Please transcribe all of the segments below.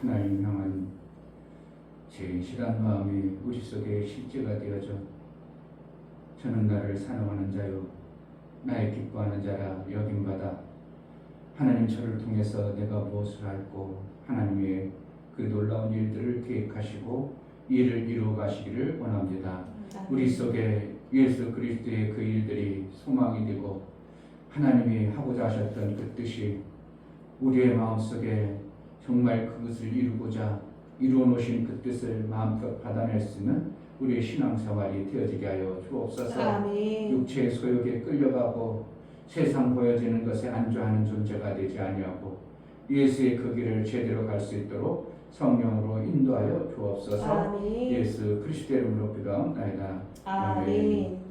하나님 향한 진실한 마음이 우리 속에 실제가 되어져 저는 나를 사랑하는 자요 나의 기뻐하는 자라 여김받아 하나님 저를 통해서 내가 무엇을 할고 하나님의 그 놀라운 일들을 계획하시고 이를 이루어 가시기를 원합니다. 우리 속에 예수 그리스도의 그 일들이 소망이 되고 하나님이 하고자 하셨던 그 뜻이 우리의 마음속에 정말 그것을 이루고자 이루어 놓으신 그 뜻을 마음껏 받아낼 수 있는 우리의 신앙생활이 되어지게 하여 주옵소서. 아멘. 육체의 소욕에 끌려가고 세상 보여지는 것에 안주하는 존재가 되지 아니하고 예수의 그 길을 제대로 갈 수 있도록 성령으로 인도하여 주옵소서. 아멘. 예수 그리스도의 이름으로 기도하옵나이다. 아멘.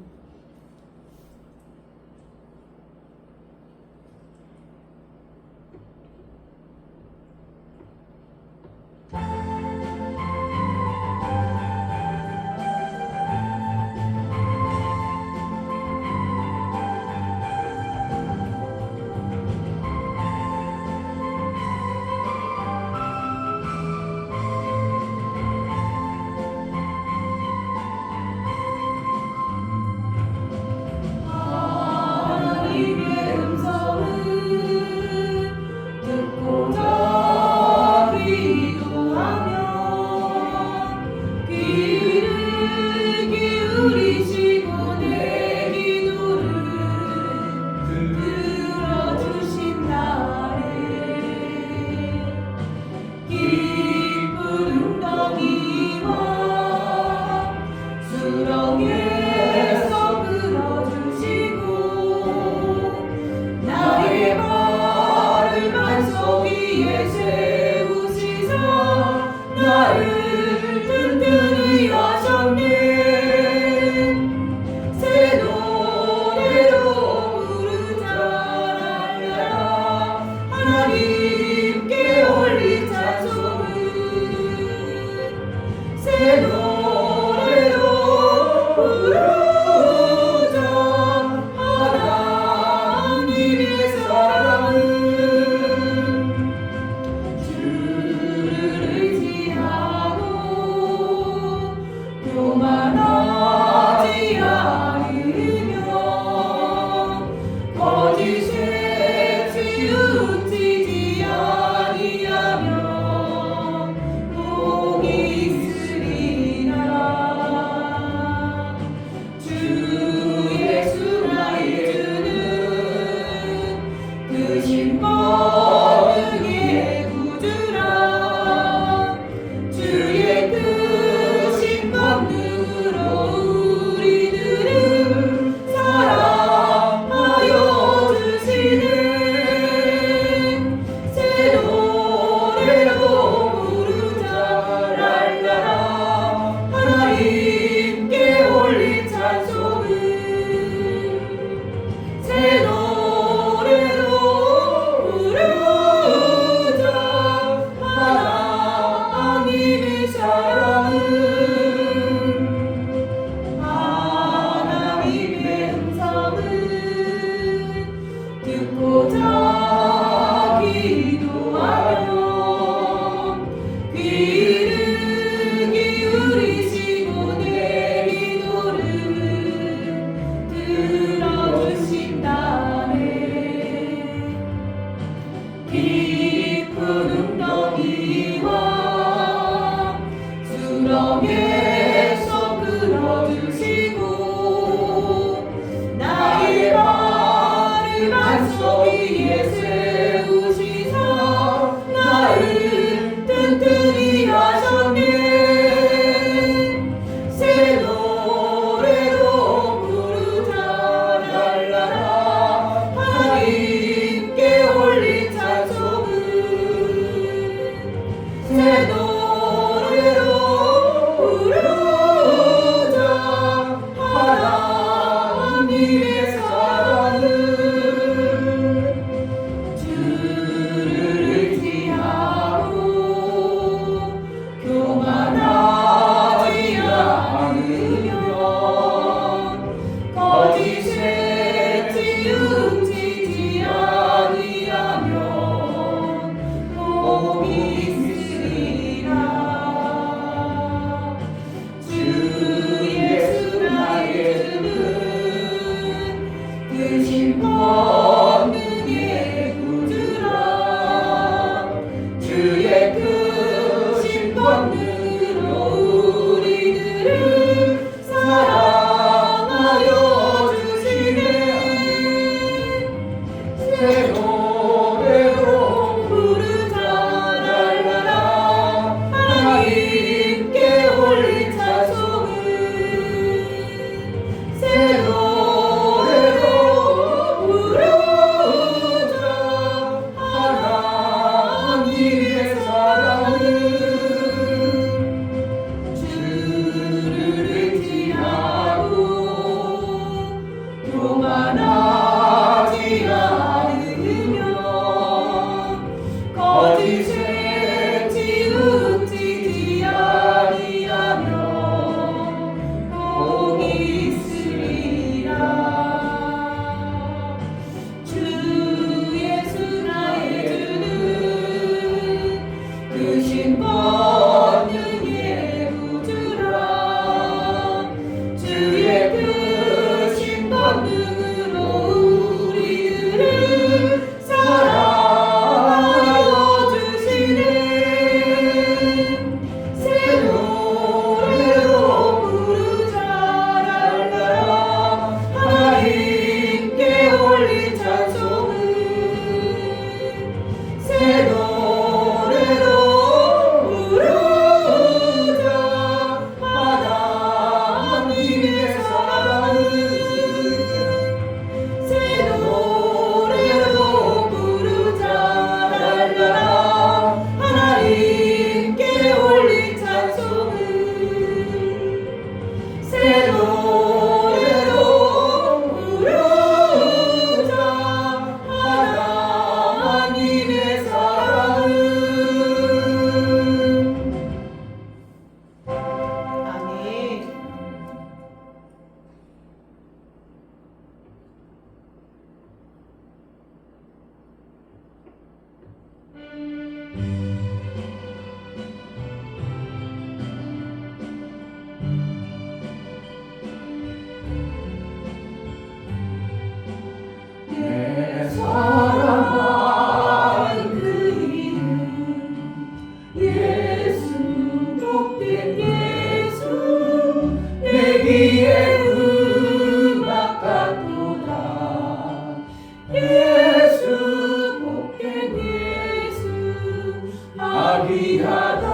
아비하다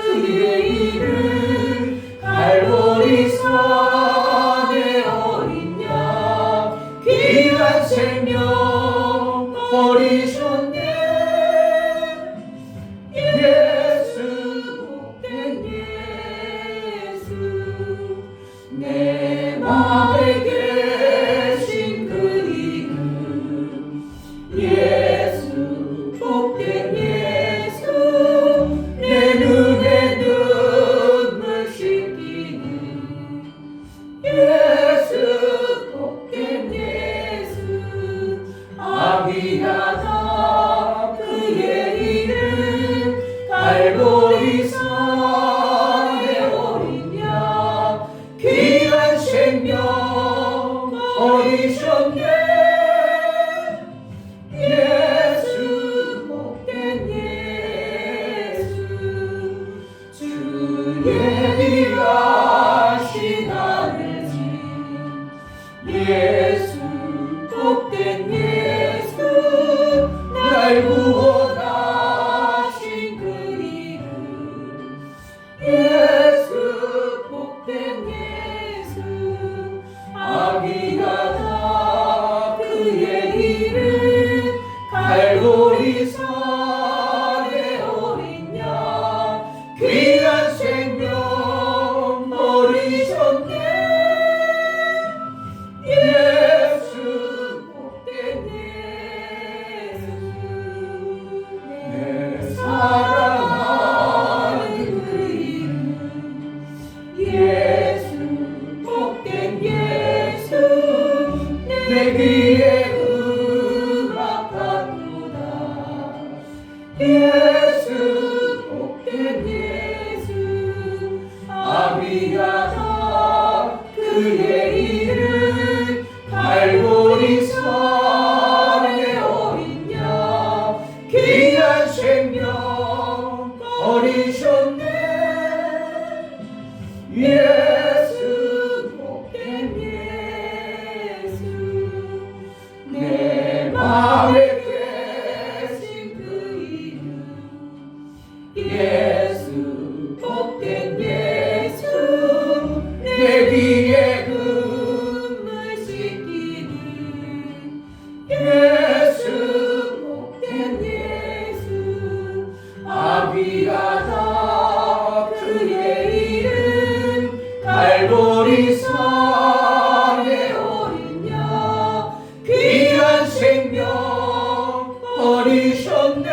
그의 이름 갈보리산의 어린 양 귀한 생명 버리셨네. 예수 복된 예수 내 맘에 계신 그 이름 예수 복된 예수 내 눈에 눈물 씻기는 예수 복된 예수 아비하다 그의 이름 갈보리산의 어린 양 귀한 생명 버리셨네. 예수 복된 예수 주의 비하신 하늘 진 예수 복된 예수 날 구원하신 그 이름 예수 복된 예수 아비하다 그의 이름 갈보리산의 어린 양 귀한 생명 버리셨네. 예수 복된 예수 내 사랑하는 그 이름 예수 복된 예수 내 귀에 음악하도다. 예수 복된 예수 아비하다 그의 이름 갈보리산의 어린 양 귀한 생명 버리셨네. 예수 복된 예수 내 맘에 계신 그 이름 예수 복된 예수 내 귀에 금을 씻기는 예수 복된 예수 아비하다 그의 이름 갈보리산의 어린 양 귀한 생명 버리셨네.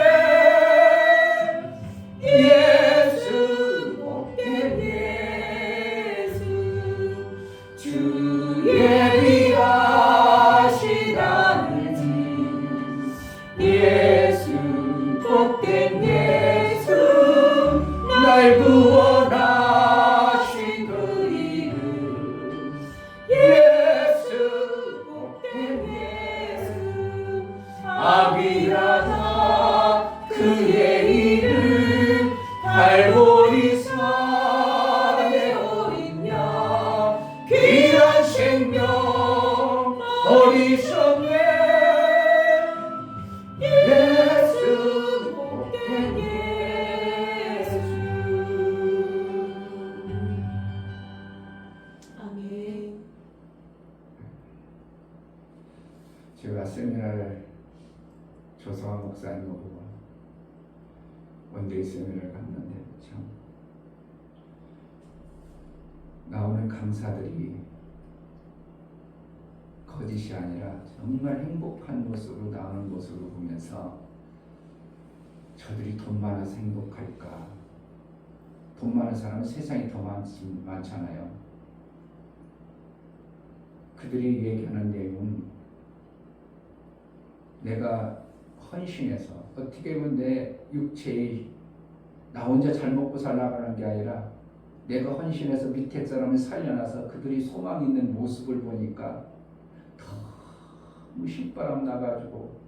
예수 복된 예수 주의 비하신 하늘 진 예수 복된 예수 날 구원하신 그 이름 예수 복된 예수 아비하다 그의 이름 갈보리산의 어린 양 귀한 생명 버리셨네. 예수 복된 예수 아멘. 제가 세미나를 조성환 목사님하고 원데이 세미나를 갔는데 참 나오는 강사들이 거짓이 아니라 정말 행복한 모습으로 나오는 모습을 보면서 저들이 돈 많아서 행복할까? 돈 많은 사람은 세상에 더 많잖아요. 그들이 얘기하는 내용은 내가 헌신해서 어떻게 보면 내 육체의 나 혼자 잘 먹고 살아가는 게 아니라 내가 헌신해서 밑에 사람을 살려놔서 그들이 소망 있는 모습을 보니까 너무 신바람 나가지고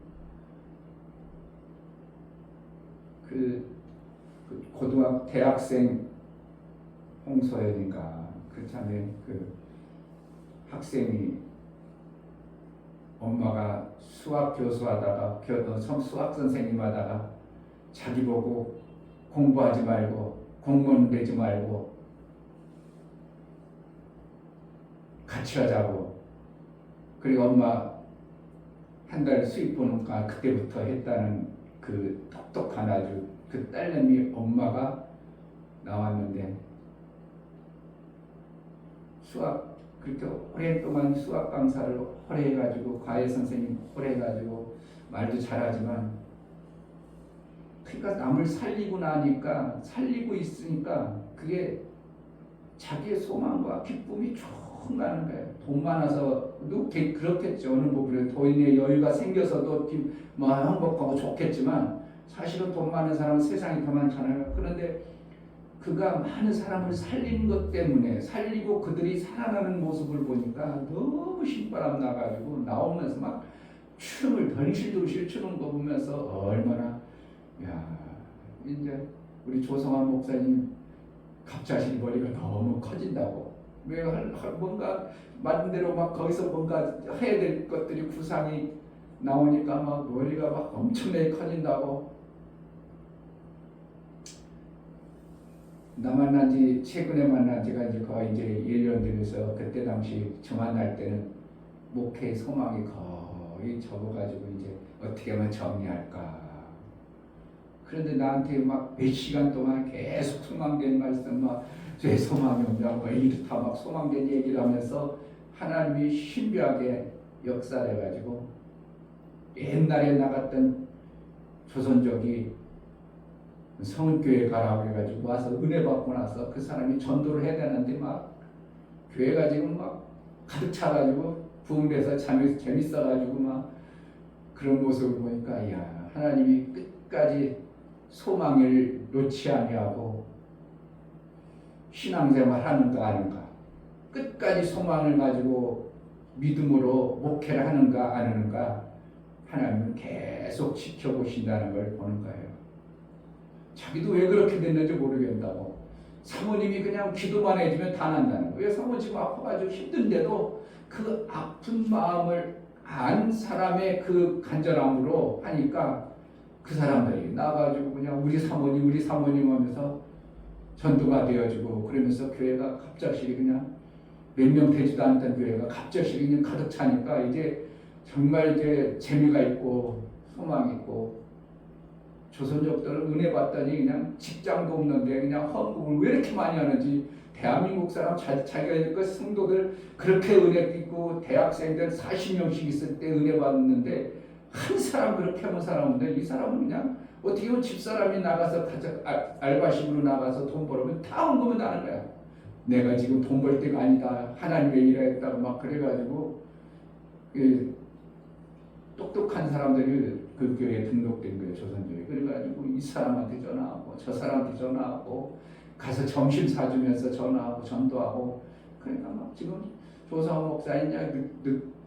그 대학생 홍소연인가 그 참에 그 학생이 엄마가 수학 교수하다가 수학 선생님 하다가 자기 보고 공부하지 말고 공무원 되지 말고 같이 하자고. 그리고 엄마 한 달 수입 보니까 그때부터 했다는 그 똑똑한 아주 그 딸내미 엄마가 나왔는데 수학 그렇게 오랫동안 수학 강사를 오래 해가지고 과외 선생님 오래 해가지고 말도 잘하지만 그러니까 남을 살리고 나니까 살리고 있으니까 그게 자기의 소망과 기쁨이 쭉 가는 거예요. 돈 많아서도 그렇겠죠. 어느 부분에 돈의 여유가 생겨서도 뭐 행복하고 좋겠지만 사실은 돈 많은 사람은 세상에 더 많잖아요. 그런데 그가 많은 사람을 살리는 것 때문에 살리고 그들이 살아나는 모습을 보니까 너무 신바람 나가지고 나오면서 막 춤을 덩실덩실 추는 거 보면서 얼마나 야 이제 우리 조성환 목사님 갑자기 머리가 너무 커진다고 왜 뭔가 맞은 대로 막 거기서 뭔가 해야 될 것들이 구상이 나오니까 막 머리가 막 엄청나게 커진다고. 나 만난 지 최근에 만난 지가 이제 거의 이제 1년 되면서 그때 당시 저 만날 때는 목회 소망이 거의 접어가지고 이제 어떻게 하면 정리할까. 그런데 나한테 막 몇 시간 동안 계속 소망된 말씀 막 제 소망이 없냐고 막 이렇다 막 소망된 얘기를 하면서 하나님이 신비하게 역사해가지고 옛날에 나갔던 조선족이 성은교회 가라고 해가지고 와서 은혜 받고 나서 그 사람이 전도를 해야 되는데 막 교회가 지금 막 가득 차가지고 부흥돼서 재밌어가지고 막 그런 모습을 보니까 야 하나님이 끝까지 소망을 놓지 아니하고 신앙생활 하는가 아는가 끝까지 소망을 가지고 믿음으로 목회를 하는가 안 하는가 하나님은 계속 지켜보신다는 걸 보는 거예요. 자기도 왜 그렇게 됐는지 모르겠다고. 사모님이 그냥 기도만 해주면 다 난다는 거예요. 사모님 아파가지고 힘든데도 그 아픈 마음을 안 사람의 그 간절함으로 하니까 그 사람들이 나가지고 그냥 우리 사모님 하면서 전도가 되어지고 그러면서 교회가 갑작스레 그냥 몇 명 되지도 않던 교회가 갑작스레 그냥 가득 차니까 이제 정말 이제 재미가 있고 소망이 있고 조선족들은 은혜 받더니 그냥 직장도 없는데 그냥 헌금을 왜 이렇게 많이 하는지 대한민국 사람 자기가 그 성도들 그렇게 은혜 있고 대학생들 40명씩 있을 때 은혜 받는데 한 사람 그렇게 하는 사람인데 이 사람은 그냥 어떻게 보면 집사람이 나가서 알바식으로 나가서 돈 벌으면 다 헌금을 하는 거야. 내가 지금 돈 벌 때가 아니다. 하나님의 일을 했다고 막 그래가지고 똑똑한 사람들이 그 교회에 등록된 거예요. 조선교회. 그래가지고 이 사람한테 전화하고 저 사람한테 전화하고 가서 점심 사주면서 전화하고 전도하고 그러니까 막 지금 조성호 목사님이냐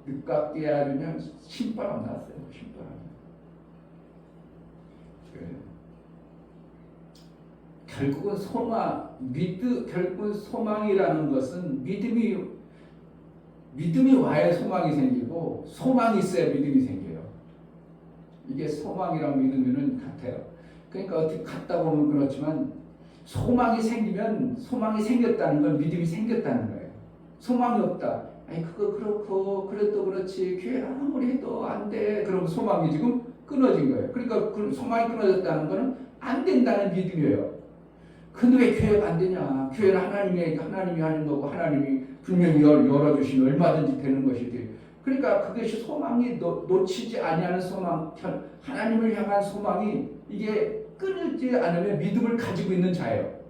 늦깎이 아주 그냥 신바람 났어요. 신바람. 결국은 결국은 소망이라는 것은 믿음이 와야 소망이 생기고 소망이 있어야 믿음이 생겨요. 이게 소망이랑 믿음은 같아요. 그러니까 어떻게 같다 보면 그렇지만 소망이 생기면 소망이 생겼다는 건 믿음이 생겼다는 거예요. 소망이 없다. 아니 그거 그렇고 그래도 그렇지 교회 아무리 해도 안 돼. 그러면 소망이 지금 끊어진 거예요. 그러니까 그 소망이 끊어졌다는 거는 안 된다는 믿음이에요. 근데 왜 교회가 안 되냐? 교회는 하나님이 하는 거고 하나님이 분명히 열어주시면 얼마든지 되는 것이지. 그러니까 그것이 소망이 놓치지 아니하는 소망, 하나님을 향한 소망이 이게 끊이지 않으면 믿음을 가지고 있는 자예요.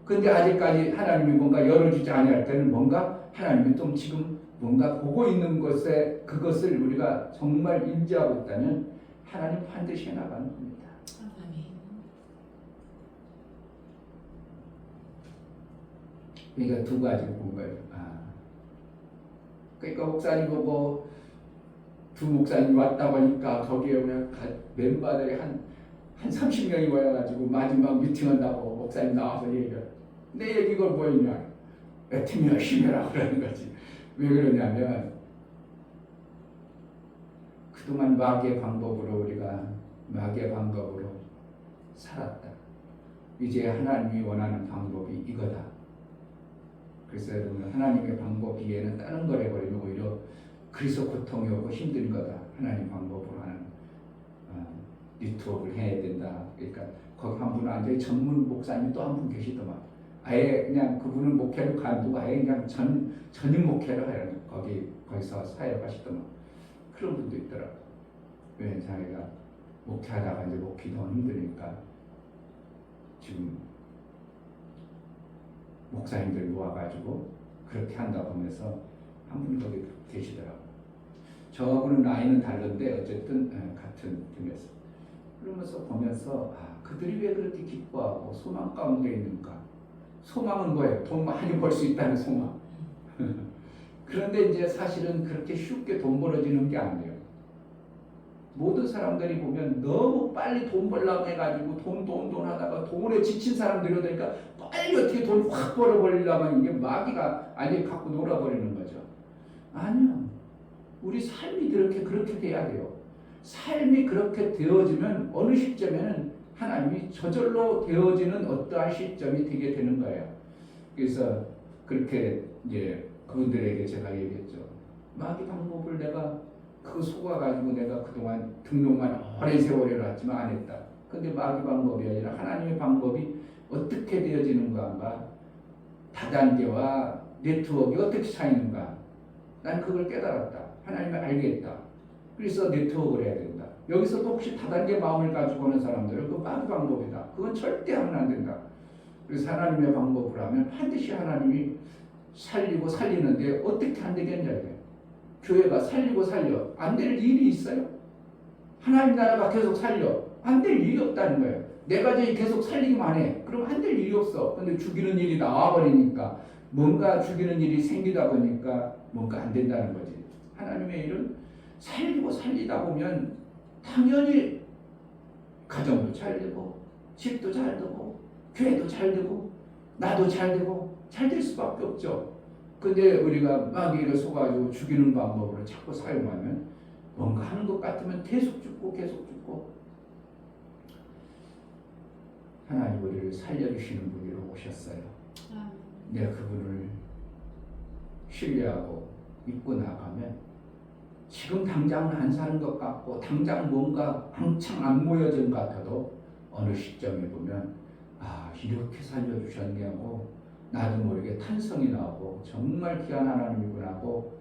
그런데 아직까지 하나님이 뭔가 열어주지 아니할 때는 뭔가 하나님이 좀 지금 뭔가 보고 있는 것에 그것을 우리가 정말 인지하고 있다면 하나님 반드시 해나가는 겁니다. 그러니까 두 가지 본 거예요. 그러니까 목사님 보고 두 목사님 왔다 보니까 거기에 그냥 멤버들이 한 30명이 모여가지고 마지막 미팅한다고 목사님 나와서 얘기해요. 내 얘기가 뭐였냐? 팀이 열심히 해라 그러는 거지. 왜 그러냐면 그동안 마귀의 방법으로 살았다. 이제 하나님이 원하는 방법이 이거다. 그래서 여러분 하나님의 방법 이외에는 다른 걸 해버리면 오히려 그래서 고통이 오고 힘든 거다. 하나님 방법으로 하는 네트워크를 해야 된다. 그러니까 거기 한 분 앉아 전문 목사님이 또 한 분 계시더만. 아예 그냥 그분은 목회를 관두고 아예 그냥 전임 목회를 하는 거기서 사역하시더만. 그런 분도 있더라고. 왜 자기가 목회하다가 이제 목회도 힘드니까 지금 목사님들 모아가지고 그렇게 한다고 하면서 한 분 거기 계시더라고. 저하고는 나이는 다른데 어쨌든 같은 팀에서 그러면서 보면서 그들이 왜 그렇게 기뻐하고 소망 가운데 있는가? 소망은 뭐예요? 돈 많이 벌 수 있다는 소망. 그런데 이제 사실은 그렇게 쉽게 돈 벌어지는 게 아니에요. 모든 사람들이 보면 너무 빨리 돈 벌려고 해가지고 돈 하다가 돈에 지친 사람들이 되니까 빨리 어떻게 돈 확 벌어버리려면 이게 마귀가 아니 갖고 놀아버리는 거죠. 아니요. 우리 삶이 그렇게 돼야 돼요. 삶이 그렇게 되어지면 어느 시점에는 하나님이 저절로 되어지는 어떠한 시점이 되게 되는 거예요. 그래서 그렇게 이제 그분들에게 제가 얘기했죠. 마귀 방법을 내가 그 속아가지고 내가 그동안 등록만 오랜 세월을 했지만 안 했다. 근데 마귀 방법이 아니라 하나님의 방법이 어떻게 되어지는가, 다단계와 네트워크가 어떻게 차이는가. 난 그걸 깨달았다. 하나님을 알겠다. 그래서 네트워크를 해야 된다. 여기서도 혹시 다단계 마음을 가지고 오는 사람들은 그 마귀 방법이다. 그건 절대 하면 안 된다. 그래서 하나님의 방법을 하면 반드시 하나님이 살리고 살리는데 어떻게 안 되겠냐 이게. 교회가 살리고 살려 안 될 일이 있어요? 하나님 나라가 계속 살려 안 될 일이 없다는 거예요. 내가 저기 계속 살리기만 해. 그럼 안 될 일이 없어. 근데 죽이는 일이 나와버리니까 뭔가 죽이는 일이 생기다 보니까 뭔가 안 된다는 거지. 하나님의 일은 살리고 살리다 보면 당연히 가정도 잘 되고 집도 잘 되고 교회도 잘 되고 나도 잘 되고 잘 될 수밖에 없죠. 근데 우리가 마귀를 속아가지고 죽이는 방법으로 자꾸 사용하면 뭔가 하는 것 같으면 계속 죽고 하나님 우리를 살려주시는 분으로 오셨어요. 내가 그분을 신뢰하고 믿고 나가면 지금 당장은 안 사는 것 같고 당장 뭔가 한창 안 모여진 것 같아도 어느 시점에 보면 이렇게 살려주셨네 하고 나도 모르게 탄성이 나오고 정말 귀한 하나님이구나 하고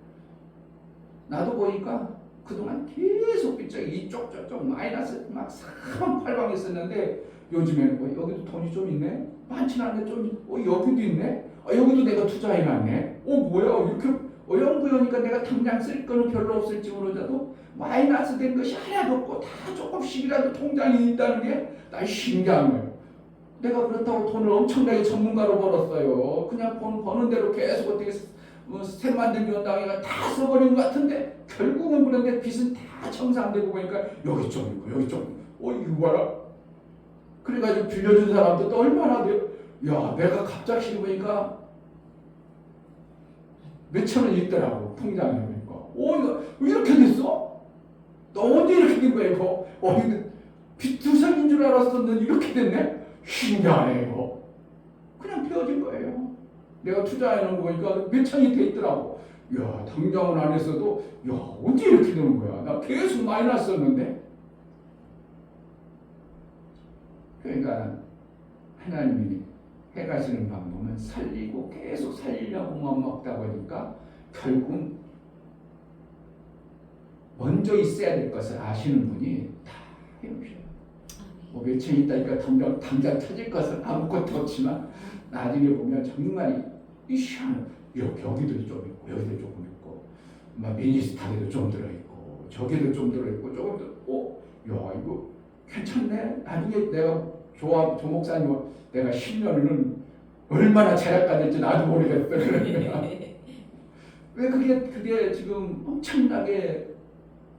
나도 보니까 그동안 계속 이쪽 저쪽 마이너스 막 사방팔방 있었는데 요즘에는 여기도 돈이 좀 있네? 많지는 않은데 좀 여기도 있네? 여기도 내가 투자해놨네? 뭐야 이렇게 어영부영이니까 내가 당장 쓸 거는 별로 없을지 모르자도 마이너스 된 것이 하나도 없고 다 조금씩이라도 통장이 있다는 게 난 신기한 거예요. 내가 그렇다고 돈을 엄청나게 전문가로 벌었어요. 그냥 버는 대로 계속 어떻게 새 만들기 온다고 다 써버린 것 같은데 결국은 그런데 빚은 다 청산되고 보니까 여기 좀 있고 여기 좀 있고 이거 봐라. 그래가지고 빌려준 사람도 또 얼마나 돼요? 야 내가 갑자기 보니까 몇천 원 있더라고 통장에 보니까. 이거 이렇게 됐어? 너 언제 이렇게 된 거야 이거? 이거 빚투성인 줄 알았었는데 이렇게 됐네? 신기하네 이거. 그냥 되어진 거예요. 내가 투자해놓은 거 보니까 몇천이 돼 있더라고. 야 당장은 안 했어도 언제 이렇게 되는 거야? 나 계속 마이너스 썼는데. 그러니까 하나님이 해가시는 방법은 살리고 계속 살리려고만 먹다 보니까 결국 먼저 있어야 될 것을 아시는 분이 다 해오셔요. 몇천 있다니까 당장 찾을 것은 아무것도 없지만 나중에 보면 정말 희한해. 여기도 좀 있고 여기도 조금 있고 막 미니스타에도 좀 들어있고 저기도 좀 들어있고 조금 이거 괜찮네. 나중에 내가 조 목사님 내가 10년은 얼마나 재력가 될지 나도 모르겠어. 그러니까 왜 그게 지금 엄청나게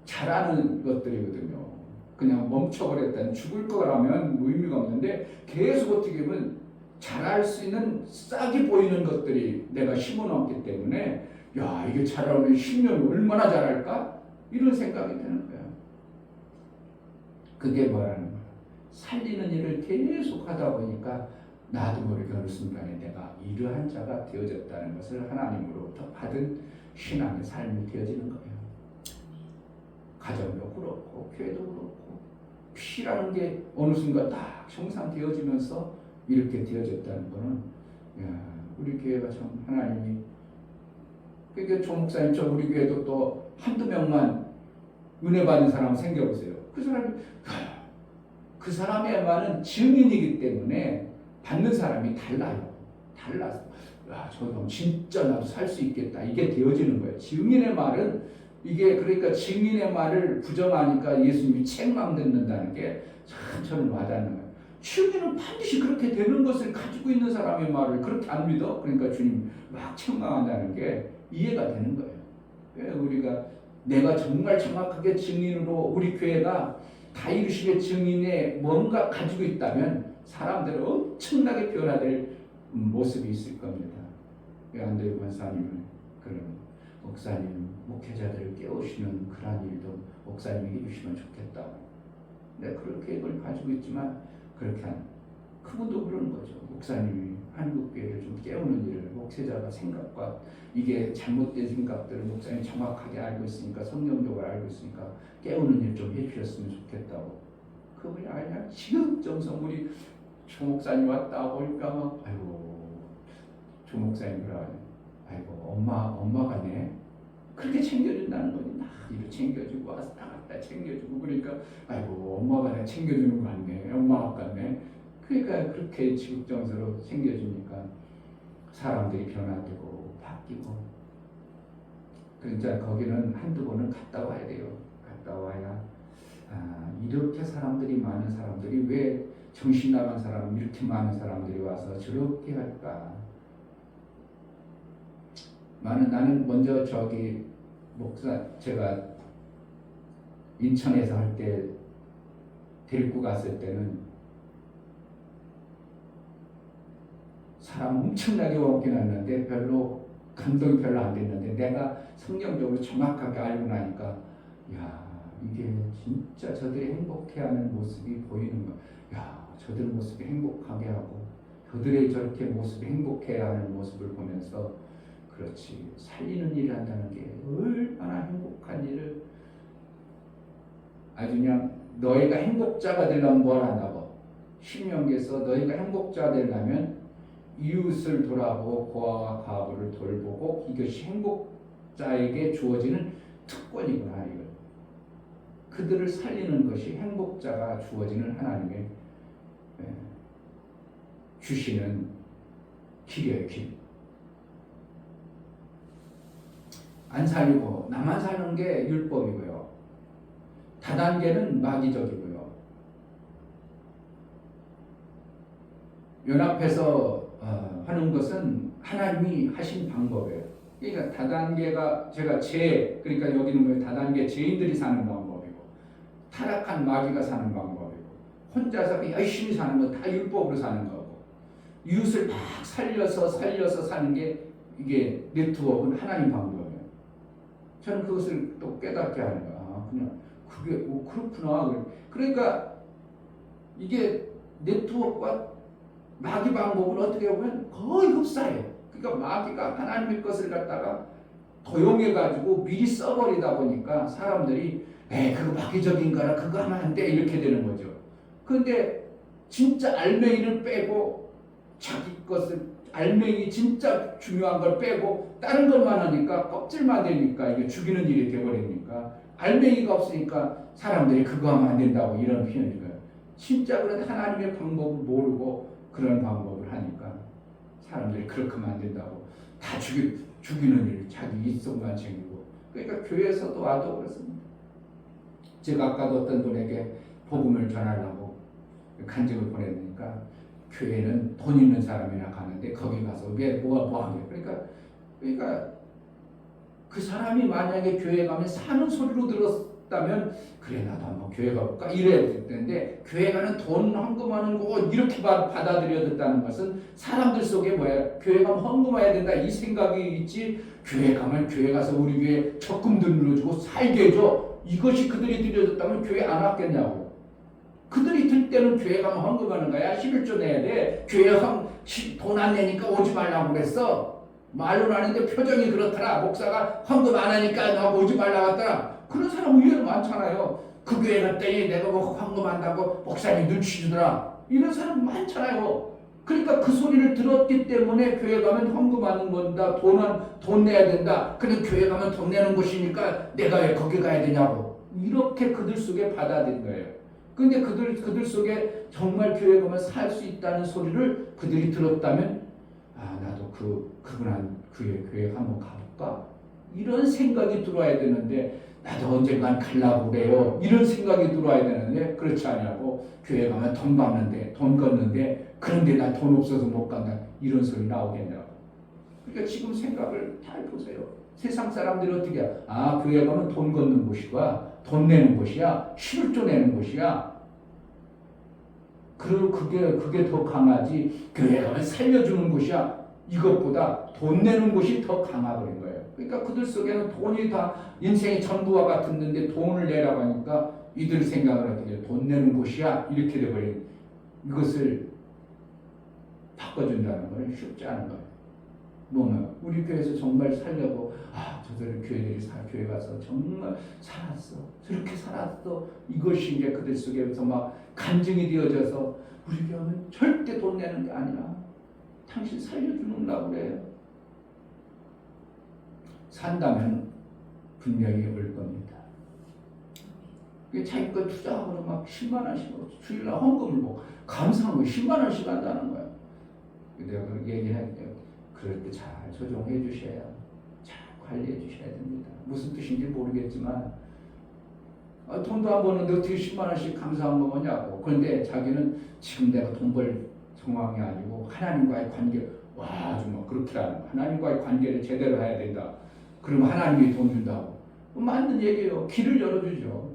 잘하는 것들이거든요. 그냥 멈춰버렸다는 죽을 거라면 의미가 없는데 계속 어떻게 보면 잘할 수 있는 싹이 보이는 것들이 내가 심어놓기 때문에 이게 자라면 10년 얼마나 잘할까? 이런 생각이 드는 거야. 그게 뭐라는 거야. 살리는 일을 계속 하다 보니까 나도 모르게 어느 순간에 내가 이러한 자가 되어졌다는 것을 하나님으로부터 받은 신앙의 삶이 되어지는 거예요. 가정도 그렇고 교회도 그렇고 피라는 게 어느 순간 딱 형상되어지면서 이렇게 되어졌다는 거는 우리 교회가 참 하나님이 그러니까 조 목사님처럼 우리 교회도 또 한두 명만 은혜 받는 사람 생겨보세요. 그 사람의만은 증인이기 때문에 받는 사람이 달라요. 달라서 저 진짜 나도 살 수 있겠다. 이게 되어지는 거예요. 증인의 말은 이게 그러니까 증인의 말을 부정하니까 예수님이 책망 듣는다는 게 참 저는 와닿는 거예요. 증인은 반드시 그렇게 되는 것을 가지고 있는 사람의 말을 그렇게 안 믿어? 그러니까 주님 막 책망한다는 게 이해가 되는 거예요. 우리가 내가 정말 정확하게 증인으로 우리 교회가 다 이루시게 증인에 뭔가 가지고 있다면 사람들은 엄청나게 변화될 모습이 있을 겁니다. 안도희 권사님은 그런 목사님, 목회자들을 깨우시는 그런 일도 목사님이 해주시면 좋겠다고. 내가 그런 계획을 가지고 있지만 그렇게 한 그분도 그러는 거죠. 목사님이 한국교회를 좀 깨우는 일을 목회자가 생각과 이게 잘못된 생각들을 목사님이 정확하게 알고 있으니까 성경적으로 알고 있으니까 깨우는 일 좀 해주셨으면 좋겠다고. 그분이 아니야 지극정성 우리 조 목사님 왔다 보니까 막 아이고 조 목사님 그러네. 아이고 엄마가네 그렇게 챙겨준다는 거니 나 이렇게 챙겨주고 왔다 갔다 챙겨주고 그러니까 아이고 엄마가 내가 챙겨주는 거 같네 엄마 같네. 그러니까 그렇게 지극정서로 챙겨주니까 사람들이 변화되고 바뀌고 그러니까 거기는 한두 번은 갔다 와야 돼요. 갔다 와야 이렇게 사람들이 많은 사람들이 왜 정신 나간 사람 이렇게 많은 사람들이 와서 저렇게 할까. 나는 먼저 저기 목사 제가 인천에서 할 때 데리고 갔을 때는 사람 엄청나게 오긴 했는데 별로 감동이 별로 안 됐는데 내가 성경적으로 정확하게 알고 나니까 이게 진짜 저들이 행복해하는 모습이 보이는 거야. 저들 모습이 행복하게 하고 저들의 저렇게 모습이 행복해하는 모습을 보면서 그렇지 살리는 일을 한다는 게 얼마나 행복한 일을 아주 그냥 너희가 행복자가 되려면 뭘 한다고 신명기에서 너희가 행복자가 되려면 이웃을 돌아보고 고아와 과부를 돌보고 이것이 행복자에게 주어지는 특권이구나. 이걸 그들을 살리는 것이 행복자가 주어지는 하나님의 주시는 길이에요. 길. 안 살리고 나만 사는 게 율법이고요. 다단계는 마귀적이고요. 연합해서 하는 것은 하나님이 하신 방법이에요. 그러니까 다단계가 제가 그러니까 여기는 뭐 다단계 죄인들이 사는 방법이고 타락한 마귀가 사는 방법이고 혼자서 열심히 사는 거 다 율법으로 사는 거고 이웃을 막 살려서 사는 게 이게 네트워크는 하나님 방법이에요. 저는 그것을 또 깨닫게 하는 거야. 그냥 그게 그렇구나. 그러니까 이게 네트워크와 마귀 방법은 어떻게 보면 거의 흡사해요. 그러니까 마귀가 하나님의 것을 갖다가 도용해가지고 미리 써버리다 보니까 사람들이 그거 마귀적인 거라 그거 하면 안 돼 이렇게 되는 거죠. 그런데 진짜 알맹이를 빼고 자기 것을 알맹이 진짜 중요한 걸 빼고 다른 것만 하니까 껍질만 되니까 이게 죽이는 일이 되어버리니까 알맹이가 없으니까 사람들이 그거 하면 안 된다고 이런 표현인 거예요. 진짜 그런 하나님의 방법을 모르고 그런 방법을 하니까 사람들이 그렇게 하면 안 된다고 다 죽이는 일 자기 이성만 챙기고 그러니까 교회에서도 와도 그렇습니다. 제가 아까도 어떤 분에게 복음을 전하려고 간증을 보내니까 교회는 돈 있는 사람이나 가는데 거기 가서 왜 뭐 하게 그러니까 그 사람이 만약에 교회 가면 사는 소리로 들었다면 그래 나도 한번 교회 가볼까 이래야 될 텐데 교회 가는 돈 헌금하는 거 이렇게 받아들여야 된다는 것은 사람들 속에 뭐야 교회 가면 헌금해야 된다 이 생각이 있지 교회 가면 교회 가서 우리 교회 적금도 눌러주고 살게 해줘 이것이 그들이 들여졌다면 교회 안 왔겠냐고. 그들이 들 때는 교회 가면 헌금하는 거야. 11조 내야 돼. 교회 돈 안 내니까 오지 말라고 그랬어. 말로는 하는데 표정이 그렇더라. 목사가 헌금 안 하니까 너 오지 말라고 하더라. 그런 사람 의외로 많잖아요. 그 교회 갔더니 내가 뭐 헌금한다고 목사님이 눈치 주더라. 이런 사람 많잖아요. 그러니까 그 소리를 들었기 때문에 교회 가면 헌금하는 건다. 돈 내야 된다. 근데 교회 가면 돈 내는 곳이니까 내가 왜 거기 가야 되냐고. 이렇게 그들 속에 받아들인 거예요. 근데 그들 속에 정말 교회 가면 살 수 있다는 소리를 그들이 들었다면, 아, 나도 그분한 교회 한번 가볼까? 이런 생각이 들어와야 되는데, 나도 언젠간 가려고 그래요. 이런 생각이 들어와야 되는데, 그렇지 않냐고. 교회 가면 돈 걷는데, 그런데 나 돈 없어서 못 간다. 이런 소리 나오겠냐고. 그러니까 지금 생각을 잘 보세요. 세상 사람들이 어떻게 해요? 아, 교회 가면 돈 걷는 곳이야. 돈 내는 곳이야. 11조 내는 곳이야. 그리고 그게 더 강하지. 교회 가면 살려주는 곳이야. 이것보다 돈 내는 곳이 더 강하버린 거예요. 그러니까 그들 속에는 돈이 다 인생의 전부와 같았는데 돈을 내라고 하니까 이들 생각을 어떻게 해요? 돈 내는 곳이야. 이렇게 돼버린 이것을 바꿔준다는 건 쉽지 않은 거예요. 뭐냐, 우리 교회에서 정말 살려고, 아, 저들 교회 가서 정말 살았어. 저렇게 살았어. 이것이 이제 그들 속에서 막 간증이 되어져서 우리 교회는 절대 돈 내는 게 아니야. 당신 살려주는다고 그래요. 산다면 분명히 올 겁니다. 자기 거 투자하고는 막 10만 원씩 주일날 헌금을 뭐 감사한 거 10만 원씩 한다는 거야. 내가 그렇게 얘기할 때 그럴 때 잘 조정해 주셔야, 잘 관리해 주셔야 됩니다. 무슨 뜻인지 모르겠지만, 돈도 안 버는데 어떻게 10만 원씩 감사한 거냐고. 그런데 자기는 지금 내가 돈 벌 상황이 아니고 하나님과의 관계, 와, 정말 그렇게 하는 거야. 하나님과의 관계를 제대로 해야 된다. 그러면 하나님이 돈 준다고. 맞는 얘기예요. 길을 열어주죠.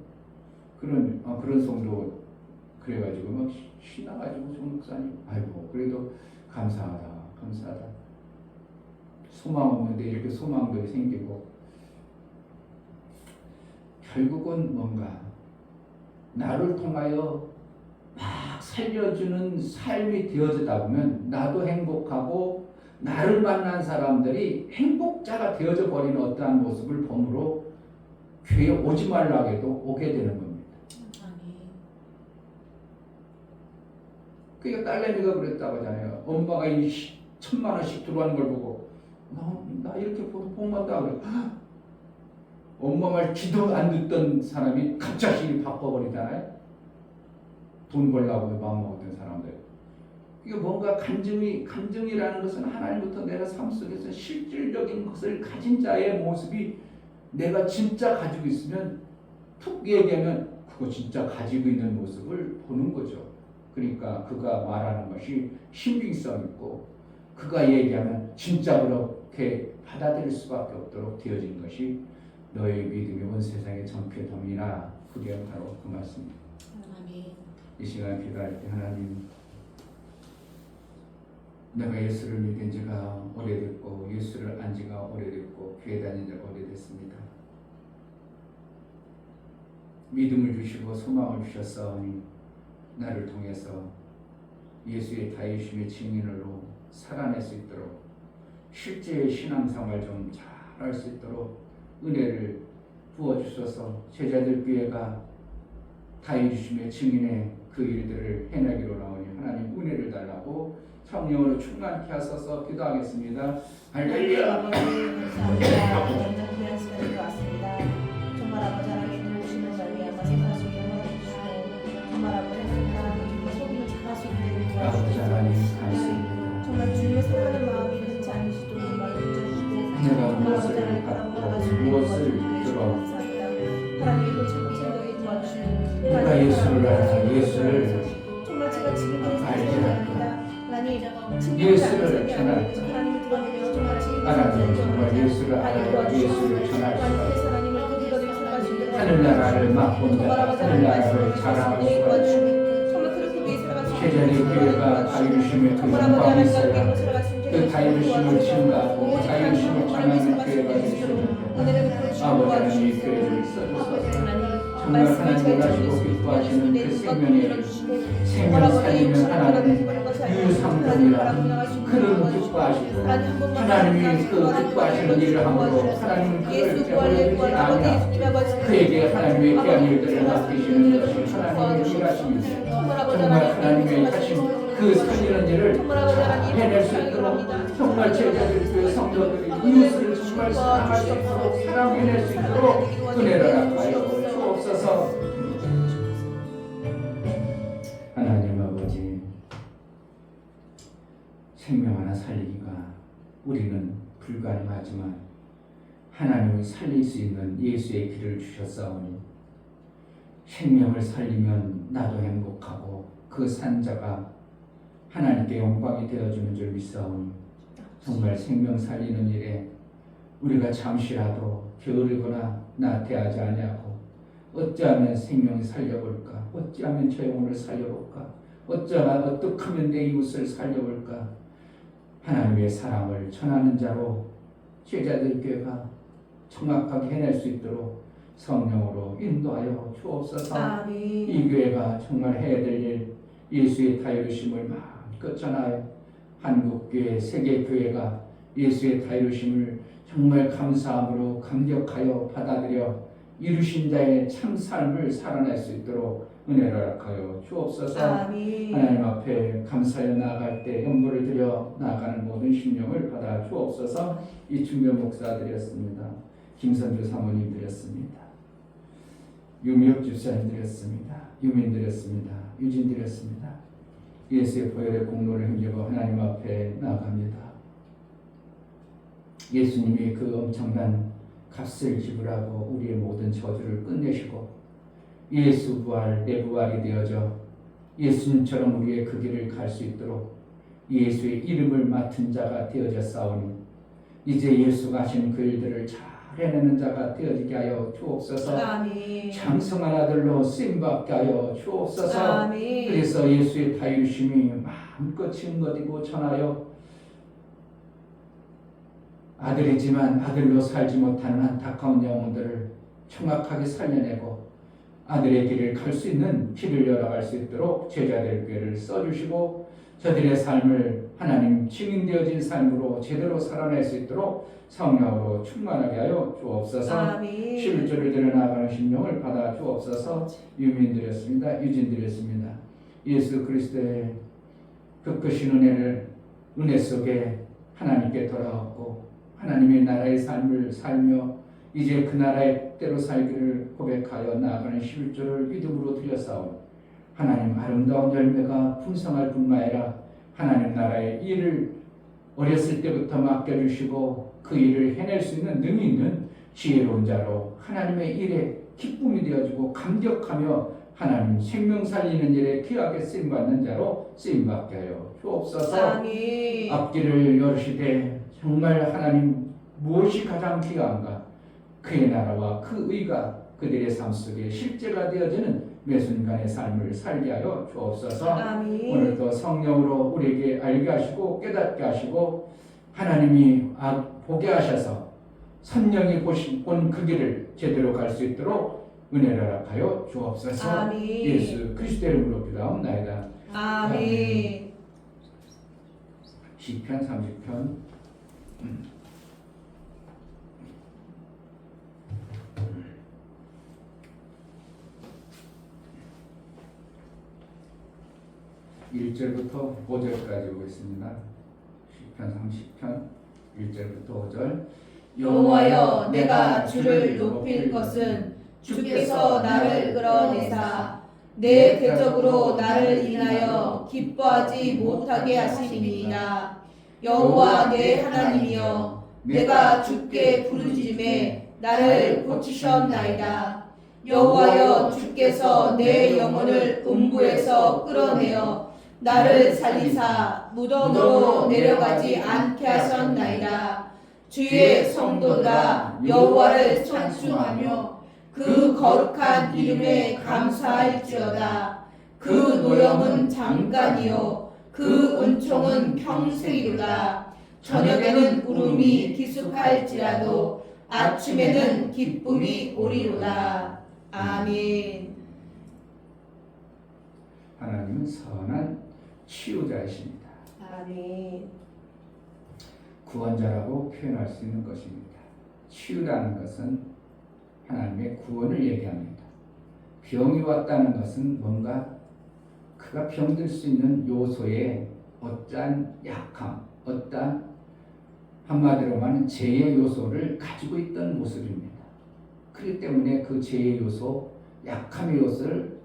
그런 성도 그래가지고 막 신나가지고 정 목사님, 아이고 그래도 감사하다. 소망 없는데 이렇게 소망들이 생기고, 결국은 뭔가 나를 통하여 막 살려주는 삶이 되어지다 보면 나도 행복하고 나를 만난 사람들이 행복자가 되어져 버리는 어떠한 모습을 보므로 교회에 오지 말라고 해도 오게 되는 겁니다. 그러니까 딸내미가 그랬다고 하잖아요. 엄마가 이 1,000만 원씩 들어가는 걸 보고 나 이렇게 복 받다 그래. 엄마 말 귀도 안 듣던 사람이 갑자기 바꿔버리잖아요. 돈 벌라고 마음먹었던 사람들. 이게 뭔가 감정이라는 것은 하나님부터 내가 삶 속에서 실질적인 것을 가진 자의 모습이 내가 진짜 가지고 있으면, 툭 얘기하면 그거 진짜 가지고 있는 모습을 보는 거죠. 그러니까 그가 말하는 것이 신빙성 있고 그가 얘기하면 진짜 그렇게 받아들일 수밖에 없도록 되어진 것이 너의 믿음이 온 세상에 전폐됨이라. 그게 바로 그 말씀입니다. 이 시간 기도할 때, 하나님, 내가 예수를 믿은 지가 오래됐고 예수를 안 지가 오래됐고 교회 다닌 지가 오래됐습니다. 믿음을 주시고 소망을 주셨사오니 나를 통해서 예수의 다이심의 증인으로 살아낼 수 있도록, 실제의 신앙생활 좀 잘 할 수 있도록 은혜를 부어주셔서 제자들 교회가 다이심의 증인의 그 일들을 해내기로 나오니 하나님 은혜를 달라고 성령으로 충만케 하소서 기도하겠습니다. 할렐루야. 정말 아버지 하나님 오시는 자리에 생각하시고 해주시고, 정말 아버지 하나님 소비를 잘할 수 있게 도와주시고, 정말 주님의 사랑하는 마음이 그렇지 않으시도록 정말 붙여주시고, 내가 무엇을 받고 무엇을 들어 하나님의 또 최고 도와주시고, 내가 예수를 알아서 예수를 정말 제가 지금 알지 않고 예수를 전할 자, 하나님 정말 예수를 알아 예수를 전할 수, 하늘나라를 맛본다, 하늘나라를 자랑할 수가 있고, 제자리 교회가 다이루심의 그 영광이 있어야 그 다이루심을 증가하고 다이루심을 전하는 교회가 될 수 있는데, 아버지 하나님 이 교회를 써주소서. 정말 말씀을 하나님 잘 원하시고 들을 수 있게 기뻐하시는 그 해주시고 생명의 열어주시고 생명 정말 아버지 살리는 육신을 하나님 바라보는 것이 아니라 유상품이라 하나님 바라보는 것이 그를 도와주시고 기뻐하시고 하나님 한 번만 하나님이 그 하나님 기뻐하시는 일을 함으로 하나님 예수 그를 부활 내버려두지 예수님 아니하고 아버지 그에게 하나님의 귀한 아버지 일들을 맡기시는 것이 하나님의 일하심이세요. 정말 하나님의 하신 그 살리는 일을 잘 해낼 수 있도록 정말 제자들 교회 성도들이 이웃을 정말 사랑할 수 있도록 사랑해낼 수 있도록 은혜를 합하여 주옵소서. 하나님 아버지, 생명 하나 살리기가 우리는 불가능하지만 하나님을 살릴 수 있는 예수의 길을 주셨사오니 생명을 살리면 나도 행복하고 그 산자가 하나님께 영광이 되어주는 줄 믿사오니 정말 생명 살리는 일에 우리가 잠시라도 게으르거나 나태하지 아니하고 어찌하면 생명을 살려볼까, 어찌하면 저 영혼을 살려볼까, 어찌하면 어떻게 하면 내 이웃을 살려볼까, 하나님의 사랑을 전하는 자로 제자들 교회가 정확하게 해낼 수 있도록 성령으로 인도하여 주옵소서. 아멘. 이 교회가 정말 해야 될 일, 예수의 다이루심을 마음껏 전하여 한국교회, 세계교회가 예수의 다이루심을 정말 감사함으로 감격하여 받아들여 이루신 자의 참 삶을 살아낼 수 있도록 은혜를 허락하여 주옵소서. 아멘. 하나님 앞에 감사하여 나아갈 때 연보를 드려 나아가는 모든 심령을 받아 주옵소서. 이충변 목사 드렸습니다. 김선주 사모님 드렸습니다. 유미혁 집사님 드렸습니다. 유민 드렸습니다. 유진 드렸습니다. 예수의 보혈의 공로를 힘입어 하나님 앞에 나아갑니다. 예수님이 그 엄청난 값을 지불하고 우리의 모든 저주를 끝내시고 예수 부활, 내 부활이 되어져 예수님처럼 우리의 그 길을 갈 수 있도록 예수의 이름을 맡은 자가 되어졌사오니 이제 예수가 하신 그 일들을 잘 해내는 자가 되어지게 하여 주옵소서. 아멘. 장성한 아들로 쓰임받게 하여 주옵소서. 아멘. 그래서 예수의 다이루심이 마음껏 증거되고 전하여 아들이지만 아들로 살지 못하는 안타까운 영혼들을 정확하게 살려내고 아들의 길을 갈 수 있는 길을 열어갈 수 있도록 제자들 교회를 써주시고 저들의 삶을 하나님 증인되어진 삶으로 제대로 살아낼 수 있도록 성령으로 충만하게 하여 주옵소서. 아멘. 11조를 드려나가는 심령을 받아 주옵소서. 유민 드렸습니다. 유진 드렸습니다. 예수 그리스도의 그 크신 은혜 속에 하나님께 돌아왔고 하나님의 나라의 삶을 살며 이제 그 나라의 때로 살기를 고백하여 나아가는 11조를 믿음으로 드렸사오니 하나님 아름다운 열매가 풍성할 뿐만 아니라 하나님 나라의 일을 어렸을 때부터 맡겨주시고 그 일을 해낼 수 있는 능이 있는 지혜로운 자로 하나님의 일에 기쁨이 되어지고 감격하며 하나님 생명 살리는 일에 귀하게 쓰임받는 자로 쓰임받게 하여 주옵소서. 아멘. 앞길을 열으시되 정말 하나님 무엇이 가장 귀한가, 그의 나라와 그 의가 그들의 삶 속에 실제가 되어지는 매 순간의 삶을 살게 하여 주옵소서. 아멘. 오늘도 성령으로 우리에게 알게 하시고 깨닫게 하시고 하나님이 보게 하셔서 선령이 본 그 길을 제대로 갈 수 있도록 은혜를 허락하여 주옵소서. 아멘. 예수 그리스도의 이름으로 기도하옵나이다. 아멘. 시편 30편 (1절부터) (5절까지) 오겠습니다. 시편 30편 (1절부터) (5절) 여호와여, 내가 주를 높일 것은 주께서 나를 끌어내사 내 궤적으로 나를 인하여 기뻐하지 못하게 하심이니라. 여호와 내 하나님이여, 내가 주께 부르짖음에 나를 고치셨나이다. 여호와여, 주께서 내 영혼을 음부에서 끌어내어 나를 살리사 무덤으로 내려가지 않게 하셨나이다. 주의 성도들아, 여호와를 찬송하며 그 거룩한 이름에 감사할지어다. 그 노염은 잠깐이요 그 은총은 평생이로다. 저녁에는 울음이 기숙할지라도 아침에는 기쁨이 오리로다. 아멘. 하나님은 선한 치유자이십니다. 아멘. 구원자라고 표현할 수 있는 것입니다. 치유라는 것은 하나님의 구원을 얘기합니다. 병이 왔다는 것은 뭔가 그가 병들 수 있는 요소의 어떠한 약함, 어떠한 한마디로 말하면 죄의 요소를 가지고 있던 모습입니다. 그렇기 때문에 그 죄의 요소, 약함의 요소를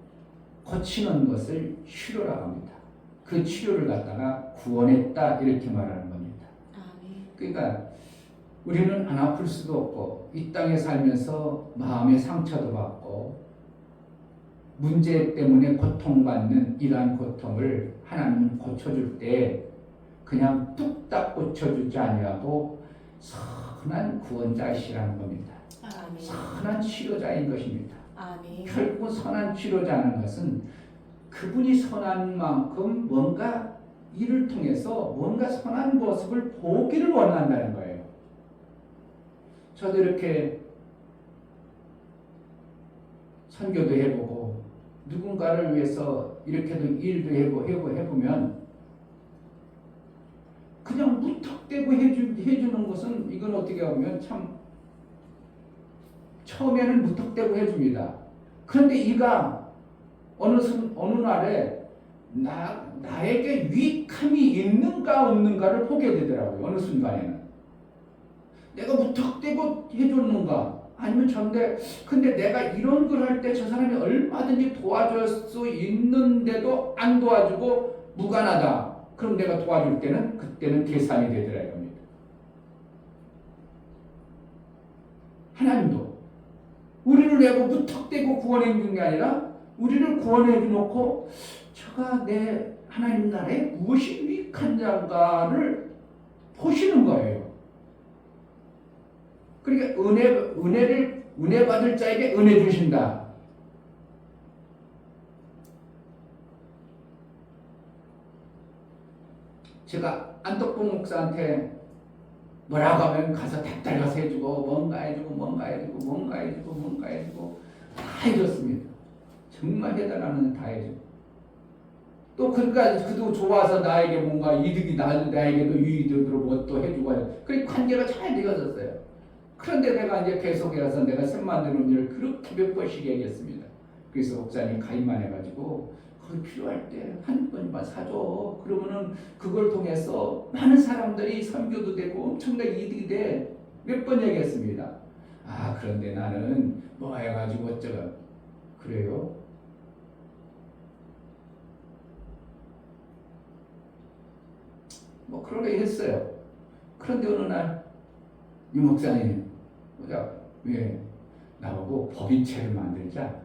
고치는 것을 치료라고 합니다. 그 치료를 갖다가 구원했다 이렇게 말하는 겁니다. 아멘. 그러니까 우리는 안 아플 수도 없고 이 땅에 살면서 마음의 상처도 받고 문제 때문에 고통받는 이러한 고통을 하나님은 고쳐줄 때 그냥 뚝딱 고쳐주지 아니하고 선한 구원자이시라는 겁니다. 아멘. 선한 치료자인 것입니다. 아멘. 결국 선한 치료자는 것은 그분이 선한 만큼 뭔가 이를 통해서 뭔가 선한 모습을 보기를 원한다는 거예요. 저도 이렇게 선교도 해보고 누군가를 위해서 이렇게도 일도 해보면 그냥 무턱대고 해주는 것은 이건 어떻게 보면 참 처음에는 무턱대고 해줍니다. 그런데 이가 어느 날에 나에게 유익함이 있는가 없는가를 보게 되더라고요. 어느 순간에는 내가 무턱대고 해줬는가 아니면 근데 내가 이런 걸 할 때 저 사람이 얼마든지 도와줄 수 있는데도 안 도와주고 무관하다. 그럼 내가 도와줄 때는 그때는 계산이 되더라 이겁니다. 하나님도 우리를 내고 무턱대고 구원해 준 게 아니라 우리를 구원해 놓고 저가 내 하나님 나라에 무엇이 유익한 자인가를 보시는 거예요. 그러니까 은혜 받을 자에게 은혜 주신다. 제가 안덕봉 목사한테 뭐라고 하면 가서 닥달 가서 해주고 뭔가 해주고 다 해줬습니다. 정말 대단한 다 해주고 또 그러니까 그도 좋아서 나에게 뭔가 이득이 나에게도 유익으로 뭐 또 해주고 그래 관계가 잘 되어졌어요. 그런데 내가 이제 계속해서 내가 샘 만드는 일을 그렇게 몇 번씩 얘기했습니다. 그래서 목사님 가입만 해가지고 거기 필요할 때 한 번만 사줘. 그러면은 그걸 통해서 많은 사람들이 선교도 되고 엄청나게 이득이 돼. 몇 번 얘기했습니다. 아 그런데 나는 뭐 해가지고 어쩌고 그래요? 뭐 그러게 했어요. 그런데 어느 날 이 목사님 보자 왜 나보고 법인체를 만들자.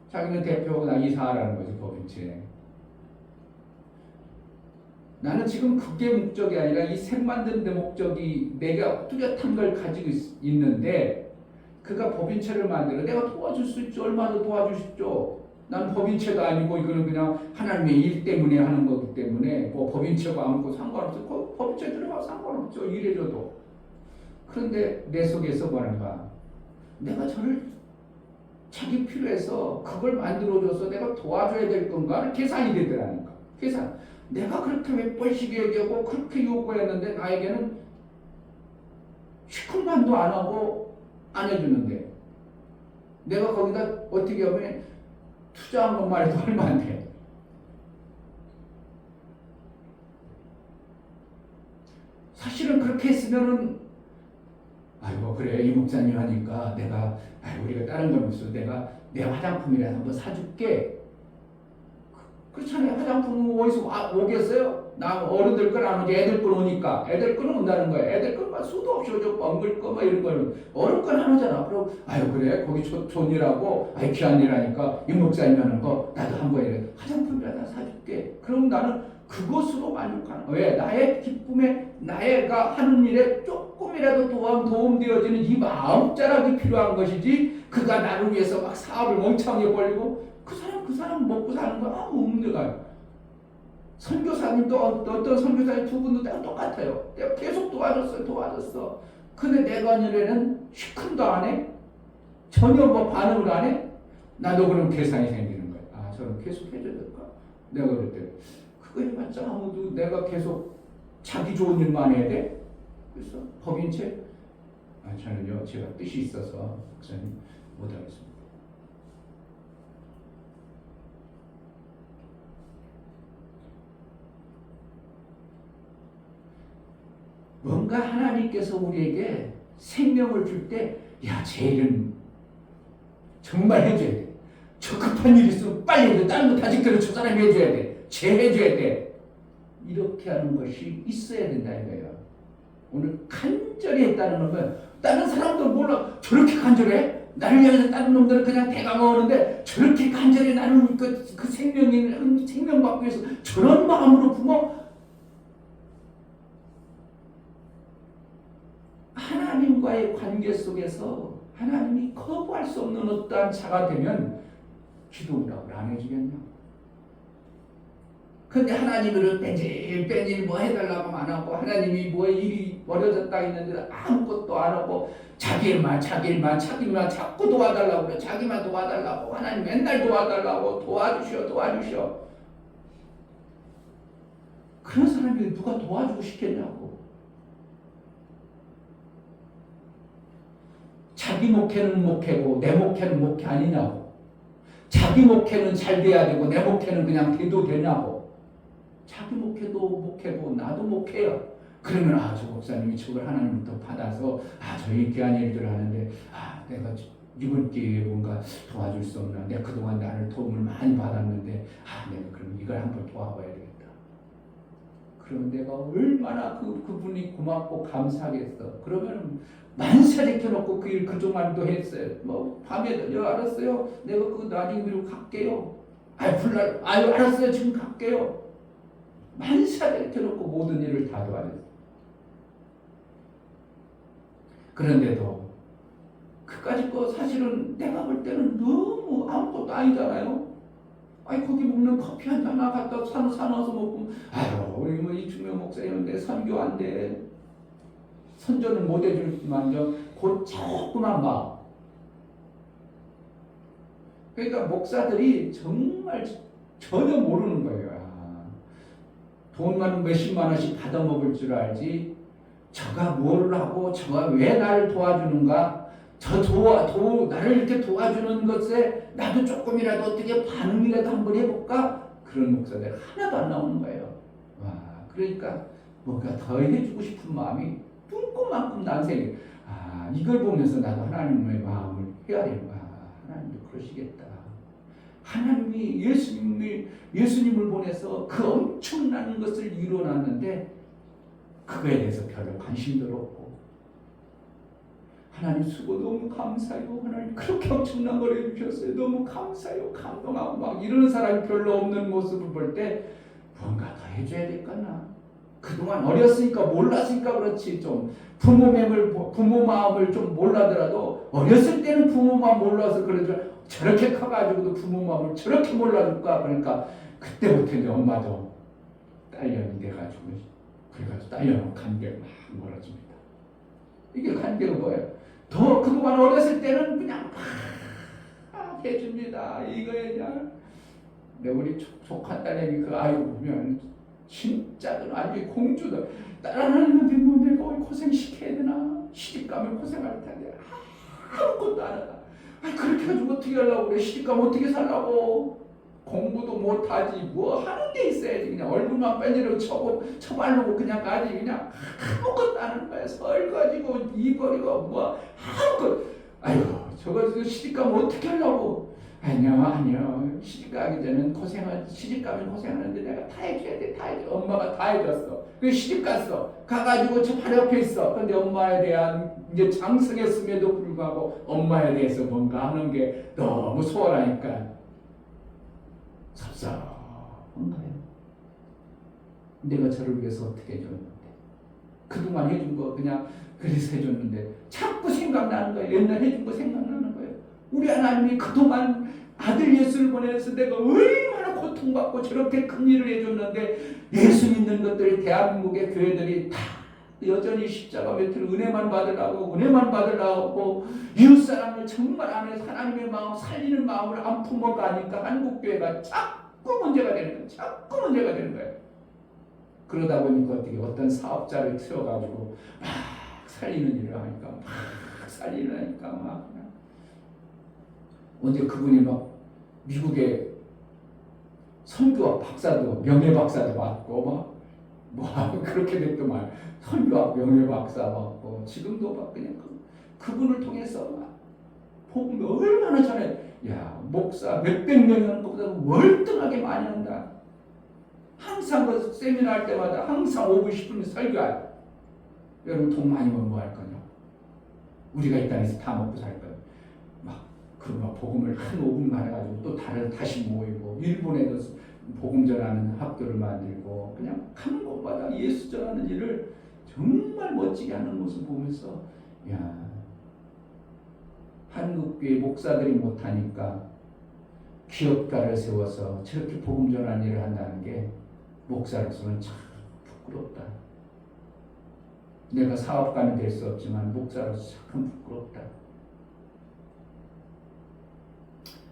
자기는 대표하고 나 이사하라는 거지 법인체. 나는 지금 그게 목적이 아니라 이 색 만드는 데 목적이 내가 뚜렷한 걸 가지고 있는데 그가 법인체를 만들어 내가 도와줄 수 있죠. 얼마나 도와줄 수 있죠. 난 법인체도 아니고 이거는 그냥 하나님의 일 때문에 하는 거기 때문에 뭐 법인체가 아무것도 상관없어. 법인체 들어가도 상관없죠. 일해줘도. 그런데 내 속에서 뭐랄까 내가 저를 자기 필요해서 그걸 만들어줘서 내가 도와줘야 될 건가를 계산이 되더라니까. 계산. 내가 그렇게 몇 번씩 얘기하고 그렇게 요구했는데 나에게는 시큰만도 안 하고 안 해주는데 내가 거기다 어떻게 하면 투자한 것만 해도 얼마 안 돼. 사실은 그렇게 했으면은 아이고 그래 이 목사님 하니까 내가 우리가 다른 걸 무슨 내가 내 화장품이라도 한번 사줄게. 그렇잖아요. 화장품은 어디서 오겠어요? 나 어른들 건 안 오지. 애들 건 오니까. 애들 거는 온다는 거예요. 애들 건만 수도 없이 오죠. 뻥글 거 뭐 이런 거는 어른 건 안 오잖아. 그럼 아유 그래 거기 좋은 일하고 귀한 일하니까 이 목사님 하는 거 나도 한번 이래 화장품이라도 사줄게. 그럼 나는 그것으로 만족하는 거예요. 왜? 나의 기쁨에 나가 하는 일에 조금이라도 도움되어지는 이 마음자락이 필요한 것이지 그가 나를 위해서 막 사업을 멍청하게 벌리고 그 사람 먹고 사는 거 아무 없는 거예요. 선교사님도 어떤 선교사님 두 분도 내가 똑같아요. 내가 계속 도와줬어. 근데 내가 아니래는 시큰도 안 해? 전혀 뭐 반응을 안 해? 나도 그럼 계산이 생기는 거야. 아, 저는 계속 해줘야 될까? 내가 그랬대. 그거 해봤자 아무도 내가 계속 자기 좋은 일만 해야 돼? 그래서 법인체? 아, 저는요, 제가 뜻이 있어서 목사님 못하겠습니다. 뭔가 하나님께서 우리에게 생명을 줄 때, 야, 제 일은 정말 해줘야 돼. 저 급한 일 있으면 빨리 해줘. 다른 거 다 지켜도 저 사람이 해줘야 돼. 쟤 해줘야 돼. 이렇게 하는 것이 있어야 된다 이거예요. 오늘 간절히 했다는 건 다른 사람들 몰라. 저렇게 간절해? 나를 위해서 다른 놈들은 그냥 대강 먹었는데 저렇게 간절히 나는 그 생명 받기 위해서 저런 마음으로 부모 하나님과의 관계 속에서 하나님이 거부할 수 없는 어떠한 자가 되면 기도를 안 해주겠냐? 근데 하나님을 뺀질 뭐 해달라고 안 하고 하나님이 뭐 일이 벌어졌다 했는데 아무것도 안 하고 자기만 자꾸 도와달라고 그래. 자기만 도와달라고 하나님 맨날 도와달라고 도와주셔. 그런 사람이 누가 도와주고 싶겠냐고. 자기 목회는 목회고 내 목회는 목회 아니냐고. 자기 목회는 잘 돼야 되고 내 목회는 그냥 돼도 되냐고. 자기 목회도 목회고 나도 목회야. 그러면 아, 저 목사님이 저걸 하나님부터 받아서 아, 저희 귀한 일들을 하는데 아, 내가 이번 기회에 뭔가 도와줄 수 없나. 내가 그동안 나를 도움을 많이 받았는데 아, 내가 그럼 이걸 한번 도와봐야 되겠다. 그러면 내가 얼마나 그분이 고맙고 감사하겠어. 그러면 만사리 켜놓고 그 일 그동안도 했어요. 뭐 밤에도 알았어요. 내가 그거 나중에 그리고 갈게요. 알았어요. 지금 갈게요. 만사리 켜놓고 모든 일을 다 도와줬어요. 그런데도 그까짓 거 사실은 내가 볼 때는 너무 아무것도 아니잖아요. 아니 거기 먹는 커피 한 잔 갖다 사놔서 먹고 아유 우리 뭐 이충명 목사님인데 선교 안 돼. 선전을 못 해줄지만요 곧 조그만 마음. 그러니까 목사들이 정말 전혀 모르는 거예요. 돈만 몇십만 원씩 받아 먹을 줄 알지 저가 뭘 하고 저가 왜 나를 도와주는가, 나를 이렇게 도와주는 것에 나도 조금이라도 어떻게 반응이라도 한번 해볼까, 그런 목사들 하나도 안 나오는 거예요. 와, 그러니까 뭔가 더 해주고 싶은 마음이 뿜꽃만큼 난생이. 아, 이걸 보면서 나도 하나님의 마음을 해야 되는 거야. 하나님도 그러시겠다. 하나님이 예수님을 보내서 그 엄청난 것을 이루어놨는데 그거에 대해서 별로 관심도 없고, 하나님 수고 너무 감사해요. 하나님 그렇게 엄청난 걸 해주셨어요. 너무 감사해요. 감동하고 막 이러는 사람이 별로 없는 모습을 볼 때 뭔가 더 해줘야 될까나. 그동안 어렸으니까 몰랐으니까 그렇지, 좀 부모 마음을 좀 몰라더라도 어렸을 때는 부모 마음 몰라서 그러죠. 저렇게 커가지고도 부모 마음을 저렇게 몰라줄까. 그러니까 그때부터 이제 엄마도 딸년이 돼가지고 그래가지고 딸년하고 관계가 막 멀어집니다. 이게 관계가 뭐예요? 더 그동안 어렸을 때는 그냥 막 해줍니다. 이거에 그냥 우리 조카 딸내미 그 아이고 보면 진짜 완전히 공주들. 딸하는 빈부 내가 고생시켜야 되나? 시집가면 고생할 텐데 아무것도 안 하다. 그렇게 해가지고 어떻게 하려고 그래? 시집가면 어떻게 살라고? 공부도 못하지. 뭐 하는 게 있어야지. 그냥 얼굴만 빼내려 쳐바르고 그냥 가지. 그냥 아무것도 안 하는 거야. 설거지고 이버리고 뭐 아무것도. 아이고 저거 시집가면 어떻게 하려고? 아니요. 시집가기 전엔 시집가면 고생하는데 내가 다 해줘야 돼. 다 해줘. 엄마가 다 해줬어. 그래서 시집갔어. 가가지고 저 바로 옆에 있어. 근데 엄마에 대한 이제 장성했음에도 불구하고 엄마에 대해서 뭔가 하는 게 너무 소홀하니까 섭섭한 거예요. 내가 저를 위해서 어떻게 해줬는데, 그동안 해준 거 그냥 그래서 해줬는데 자꾸 생각나는 거예요. 옛날 해준 거 생각나는 거예요. 우리 하나님이 그동안 아들 예수를 보내서 내가 얼마나 고통받고 저렇게 큰 일을 해줬는데, 예수 믿는 것들이 대한민국의 교회들이 다 여전히 십자가 곁을 은혜만 받으려고 이웃사람을 정말 안에서 하나님의 마음 살리는 마음을 안 품어가니까 한국교회가 자꾸 문제가 되는 거예요. 그러다 보니까 어떻게 어떤 사업자를 틀어가지고 막 살리는 일을 하니까 막 그냥 언제 그분이 막 미국에 선교학 박사도 명예박사도 받고 뭐 그렇게 됐더만 선교학 명예박사 받고 지금도 막 그냥 그분을 통해서 막 복음이 얼마나 전에 목사 몇백 명이 하는 것보다 월등하게 많이 한다. 항상 그 세미나 할 때마다 항상 5분 10분 설교할. 여러분 돈 많이 벌면 뭐 할 거냐? 우리가 이 땅에서 다 먹고 살 거야. 막 복음을 한 5분만 해가지고 또 다시 모이고 일본에도 복음 전하는 학교를 만들고 그냥 가는 곳마다 예수 전하는 일을 정말 멋지게 하는 모습 보면서 한국교회 목사들이 못하니까 기업가를 세워서 저렇게 복음 전하는 일을 한다는 게 목사로서는 참 부끄럽다. 내가 사업가는 될 수 없지만 목사로서 참 부끄럽다.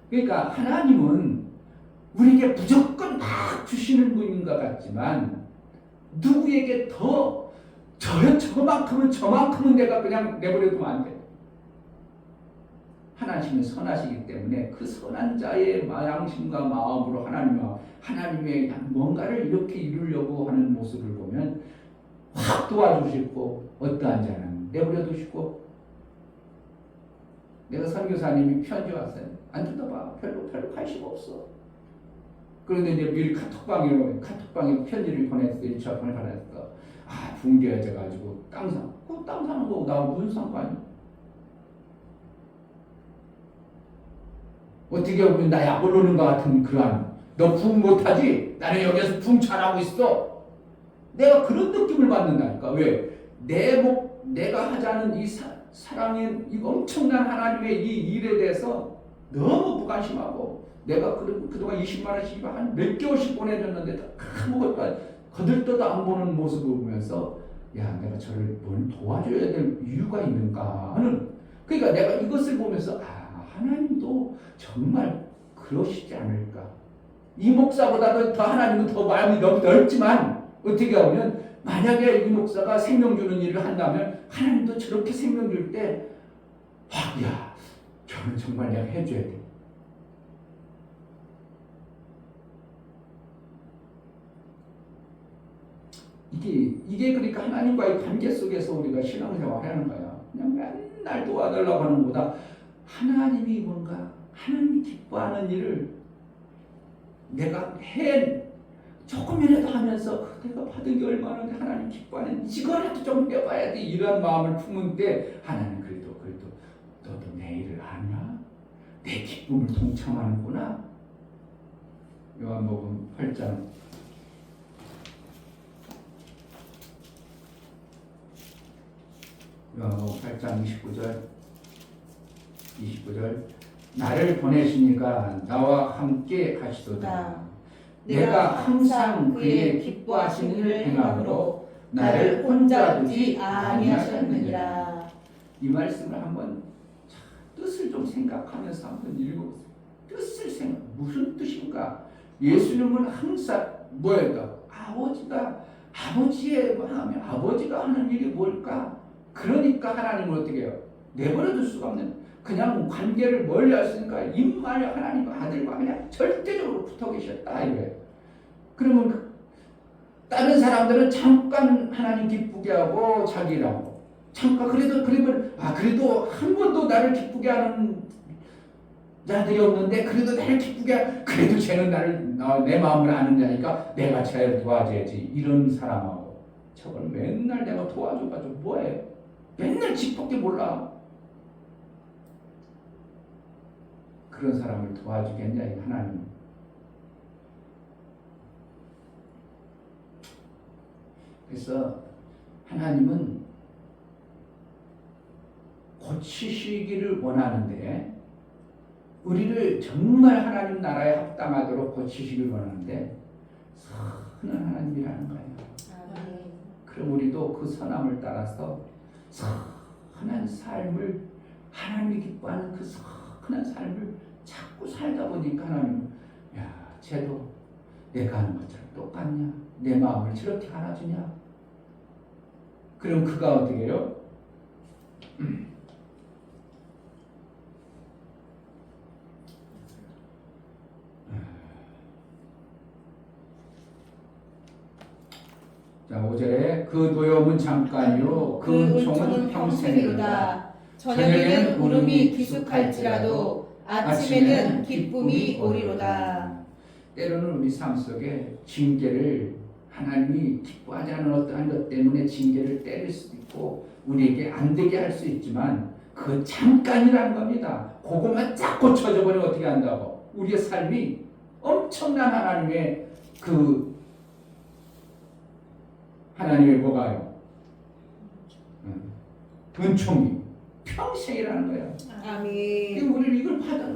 그러니까 하나님은 우리에게 무조건 막 주시는 분인 것 같지만 누구에게 더 저만큼은 내가 그냥 내버려두면 안 돼. 하나님은 선하시기 때문에 그 선한 자의 양심과 마음으로 하나님의 뭔가를 이렇게 이루려고 하는 모습을 보면 확 도와주시고 어떠한 자는 내버려 두시고 내가 선교사님이 편지 왔어요. 안 뜯어봐. 별로 관심 없어. 그런데 이제 미리 카톡방에 편지를 보냈어. 1차 보냈어. 붕괴해져가지고 땅 사는 거고 나 무슨 상관이야? 어떻게 보면 나 약 올르는 것 같은 너 붕 못하지? 나는 여기서 붕 잘하고 있어. 내가 그런 느낌을 받는다니까. 왜? 내가 하자는 이 사랑의 이 엄청난 하나님의 이 일에 대해서 너무 무관심하고 내가 그동안 20만 원씩 한 몇 개월씩 보내줬는데 아무것도 거들떠도 안 보는 모습을 보면서 내가 저를 뭘 도와줘야 될 이유가 있는가 하는 그러니까 내가 이것을 보면서 하나님도 정말 그러시지 않을까. 이 목사보다도 더 하나님은 더 마음이 넓지만 어떻게 하면 만약에 이 목사가 생명 주는 일을 한다면 하나님도 저렇게 생명 줄 때 저는 정말 내가 해줘야 돼. 이게 그러니까 하나님과의 관계 속에서 우리가 신앙생활 하는 거야. 그냥 맨날 도와달라고 하는 것보다 하나님이 뭔가 하나님이 기뻐하는 일을 내가 조금이라도 하면서 내가 받은 게 얼마나 하나님 기뻐하는 이거라도 좀 해봐야 돼. 이런 마음을 품은 때 하나님 그래도 너도 내 일을 아냐? 내 기쁨을 동참하는구나. 요한복음 8장 29절 나를 보내시니까 나와 함께 하시도다. 내가 항상 그의 기뻐하시는 일을 행함으로 나를 혼자 두지 아니하셨느니라. 이 말씀을 한번 뜻을 좀 생각하면서 한번 읽어보세요. 무슨 뜻인가? 예수님은 항상 뭐예요? 아버지의 마음이 아버지가 하는 일이 뭘까? 그러니까 하나님은 어떻게 해요? 내버려둘 수가 없는 그냥 관계를 멀리 하시니까 임마에 하나님과 아들과 그냥 절대적으로 붙어 계셨다 이거예요. 그러면 다른 사람들은 잠깐 하나님 기쁘게 하고 자기라고 잠깐 그러면 그래도 한 번도 나를 기쁘게 하는 자들이 없는데 그래도 나를 기쁘게 그래도 쟤는 내 마음을 아는 자니까 내가 쟤를 도와줘야지 이런 사람하고 저걸 맨날 내가 도와줘가지고 뭐해? 맨날 지밖에 몰라. 그런 사람을 도와주겠냐 이 하나님. 그래서 하나님은 고치시기를 원하는데 우리를 정말 하나님 나라에 합당하도록 고치시기를 원하는데 선한 하나님이라는 거예요. 그럼 우리도 그 선함을 따라서 선한 삶을, 하나님이 기뻐하는 그 선한 삶을 자꾸 살다 보니까 하나님은, 야, 쟤도 내가 하는 것처럼 똑같냐? 내 마음을 저렇게 알아주냐? 그럼 그가 어떻게 해요? 자, 5절에 그 노여움은 잠깐이요 그 은총은 평생이로다. 저녁에는 울음이 기숙할지라도 아침에는 기쁨이 오리로다. 때로는 우리 삶 속에 징계를, 하나님이 기뻐하지 않은 어떠한 것 때문에 징계를 때릴 수도 있고 우리에게 안 되게 할 수 있지만 그 잠깐이라는 겁니다. 그것만 쫙 고쳐져 버리면 어떻게 한다고? 우리의 삶이 엄청난 하나님의 그 하나님의 뭐가요? 은총이 평생이라는 거예요. 아멘. 우리는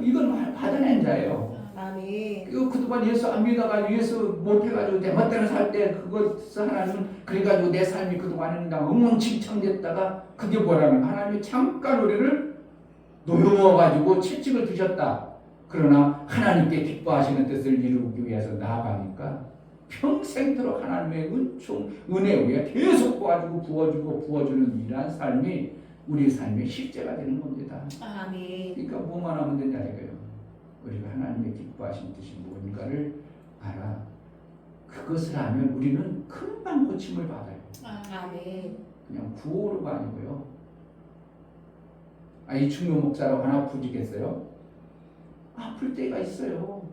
이걸 받아낸 자예요. 아멘. 그동안 예수 안 믿어가지고 예수 못해가지고 내 멋대로 살 때 그것을 하나님은 그래가지고 내 삶이 그동안은 엉망진창됐다가 그게 뭐라면 하나님이 잠깐 우리를 노여워가지고 채찍을 드셨다. 그러나 하나님께 기뻐하시는 뜻을 이루기 위해서 나아가니까 평생토록 하나님의 은총, 은혜 우리가 계속 부어주는 이러한 삶이 우리 삶의 실제가 되는 겁니다. 아멘. 그러니까 뭐만 하면 된다 이거예요. 우리가 하나님의 기뻐하신 뜻이 뭔가를 알아. 그것을 하면 우리는 금방 고침을 받아요. 아멘. 그냥 구호로가 아니고요. 이 충무 목사라고 하나 아프지겠어요? 아플 때가 있어요.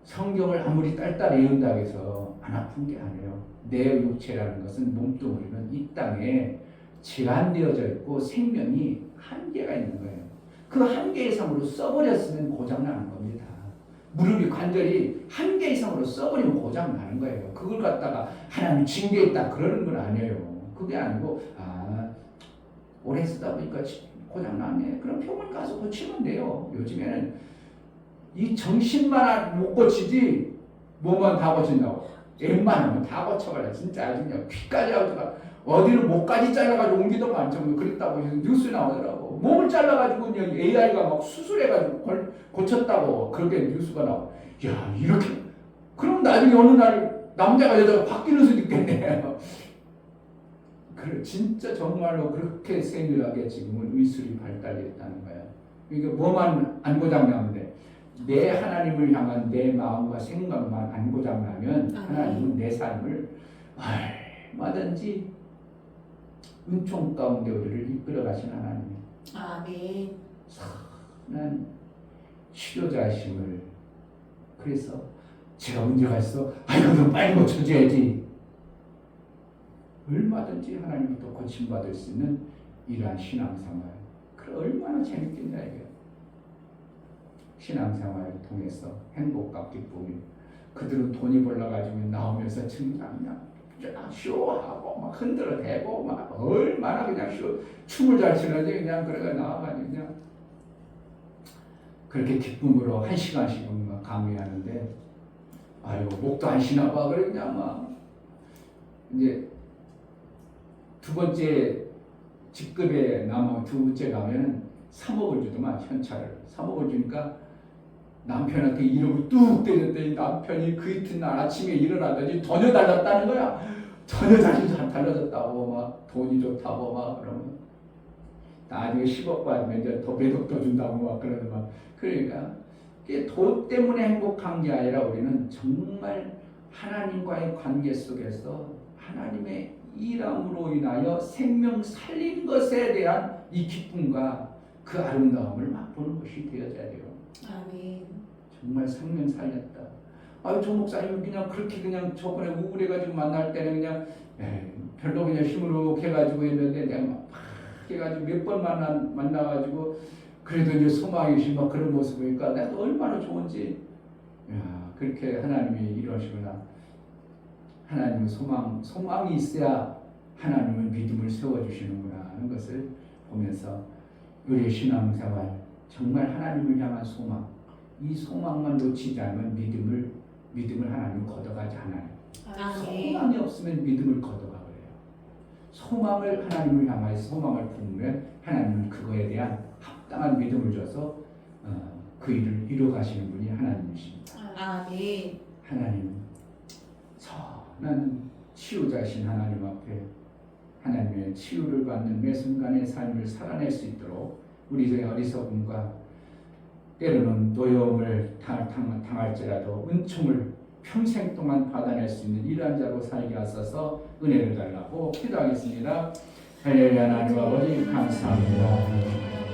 성경을 아무리 딸딸 외운다고 해서 안 아픈 게 아니에요. 내 육체라는 것은 몸뚱어리는 이 땅에 질환되어져 있고 생명이 한계가 있는 거예요. 그 한계 이상으로 써버렸으면 고장나는 겁니다. 무릎이 관절이 한계 이상으로 써버리면 고장나는 거예요. 그걸 갖다가 하나님 징계했다 그러는 건 아니에요. 그게 아니고 오래 쓰다 보니까 고장나네. 그럼 병원 가서 고치면 돼요. 요즘에는 이 정신만 못 고치지 뭐만 다 고친다고. 웬만하면 다 고쳐버려. 진짜 아주 그냥 피까지 하다가 어디를 목까지 잘라가지고 옮기더만 좀 그랬다고 뉴스 나오더라고. 몸을 잘라가지고 그냥 AI가 막 수술해가지고 고쳤다고 그렇게 뉴스가 나와. 야 이렇게 그럼 나중에 어느 날 남자가 여자가 바뀌는 수도 있겠네. 그래 진짜 정말로 그렇게 세밀하게 지금은 의술이 발달했다는 거야. 그러니까 뭐만 안 고장나면 돼. 내 하나님을 향한 내 마음과 생각만 안 고장나면 하나님은 내 삶을 얼마든지 은총 가운데 우리를 이끌어 가신 하나님. 아멘. 선한 치료자심을. 그래서 제가 문제가 있어. 이거 빨리 고쳐줘야지. 얼마든지 하나님부터 고침받을 수 있는 이러한 신앙생활. 그 얼마나 재밌겠냐 이게. 신앙생활을 통해서 행복과 기쁨이. 그들은 돈이 벌러가지고 나오면서 그냥 쇼하고 막 흔들어대고 막 얼마나 그냥 춤을 잘 추는지 그냥 그래가 나와가지고 그냥 그렇게 기쁨으로 1시간씩은 막 강의하는데 아이고 목도 안 쉬나 봐. 그래 그냥 막 이제 두 번째 직급에 남아 두 번째 가면은 3억을 주더만 현찰을 3억을 주니까 남편한테 이름을 뚝 때렸더니 남편이 그 이튿날 아침에 일어나더니 전혀 달랐다는 거야. 전혀 자신이 달라졌다고 막 돈이 좋다고 막 그러면 나중에 10억 받으면 이제 더 몇 억 더 준다고 막 그러는 막 그러니까 돈 때문에 행복한 게 아니라 우리는 정말 하나님과의 관계 속에서 하나님의 일함으로 인하여 생명 살린 것에 대한 이 기쁨과 그 아름다움을 맛보는 것이 되어져야 돼요. 아멘. 정말 생명 살렸다. 저 목사님은 그냥 그렇게 그냥 저번에 우울해가지고 만날 때는 그냥 별로 그냥 시무룩해가지고 했는데 내가 막 해가지고 몇 번 만나가지고 그래도 이제 소망이시 막 그런 모습을 보니까 내가 얼마나 좋은지. 그렇게 하나님이 이러시구나. 하나님은 소망이 있어야 하나님은 믿음을 세워주시는구나 하는 것을 보면서 우리의 신앙생활 정말 하나님을 향한 소망, 이 소망만 놓치지 않으면 믿음을 하나님 걷어가지 않아요. 아멘. 소망이 없으면 믿음을 거둬가 그래요. 소망을 하나님을 향하여 소망을 품으면 하나님은 그거에 대한 합당한 믿음을 줘서 그 일을 이루어 가시는 분이 하나님이십니다. 아멘. 하나님 선한 치유자신 하나님 앞에 하나님의 치유를 받는 매 순간의 삶을 살아낼 수 있도록 우리의 어리석음과 때로는 노여움을 당할지라도 은총을 평생 동안 받아낼 수 있는 이러한 자로 살게 하소서 은혜를 달라고 기도하겠습니다. 할렐루야. 하나님 아버지 감사합니다.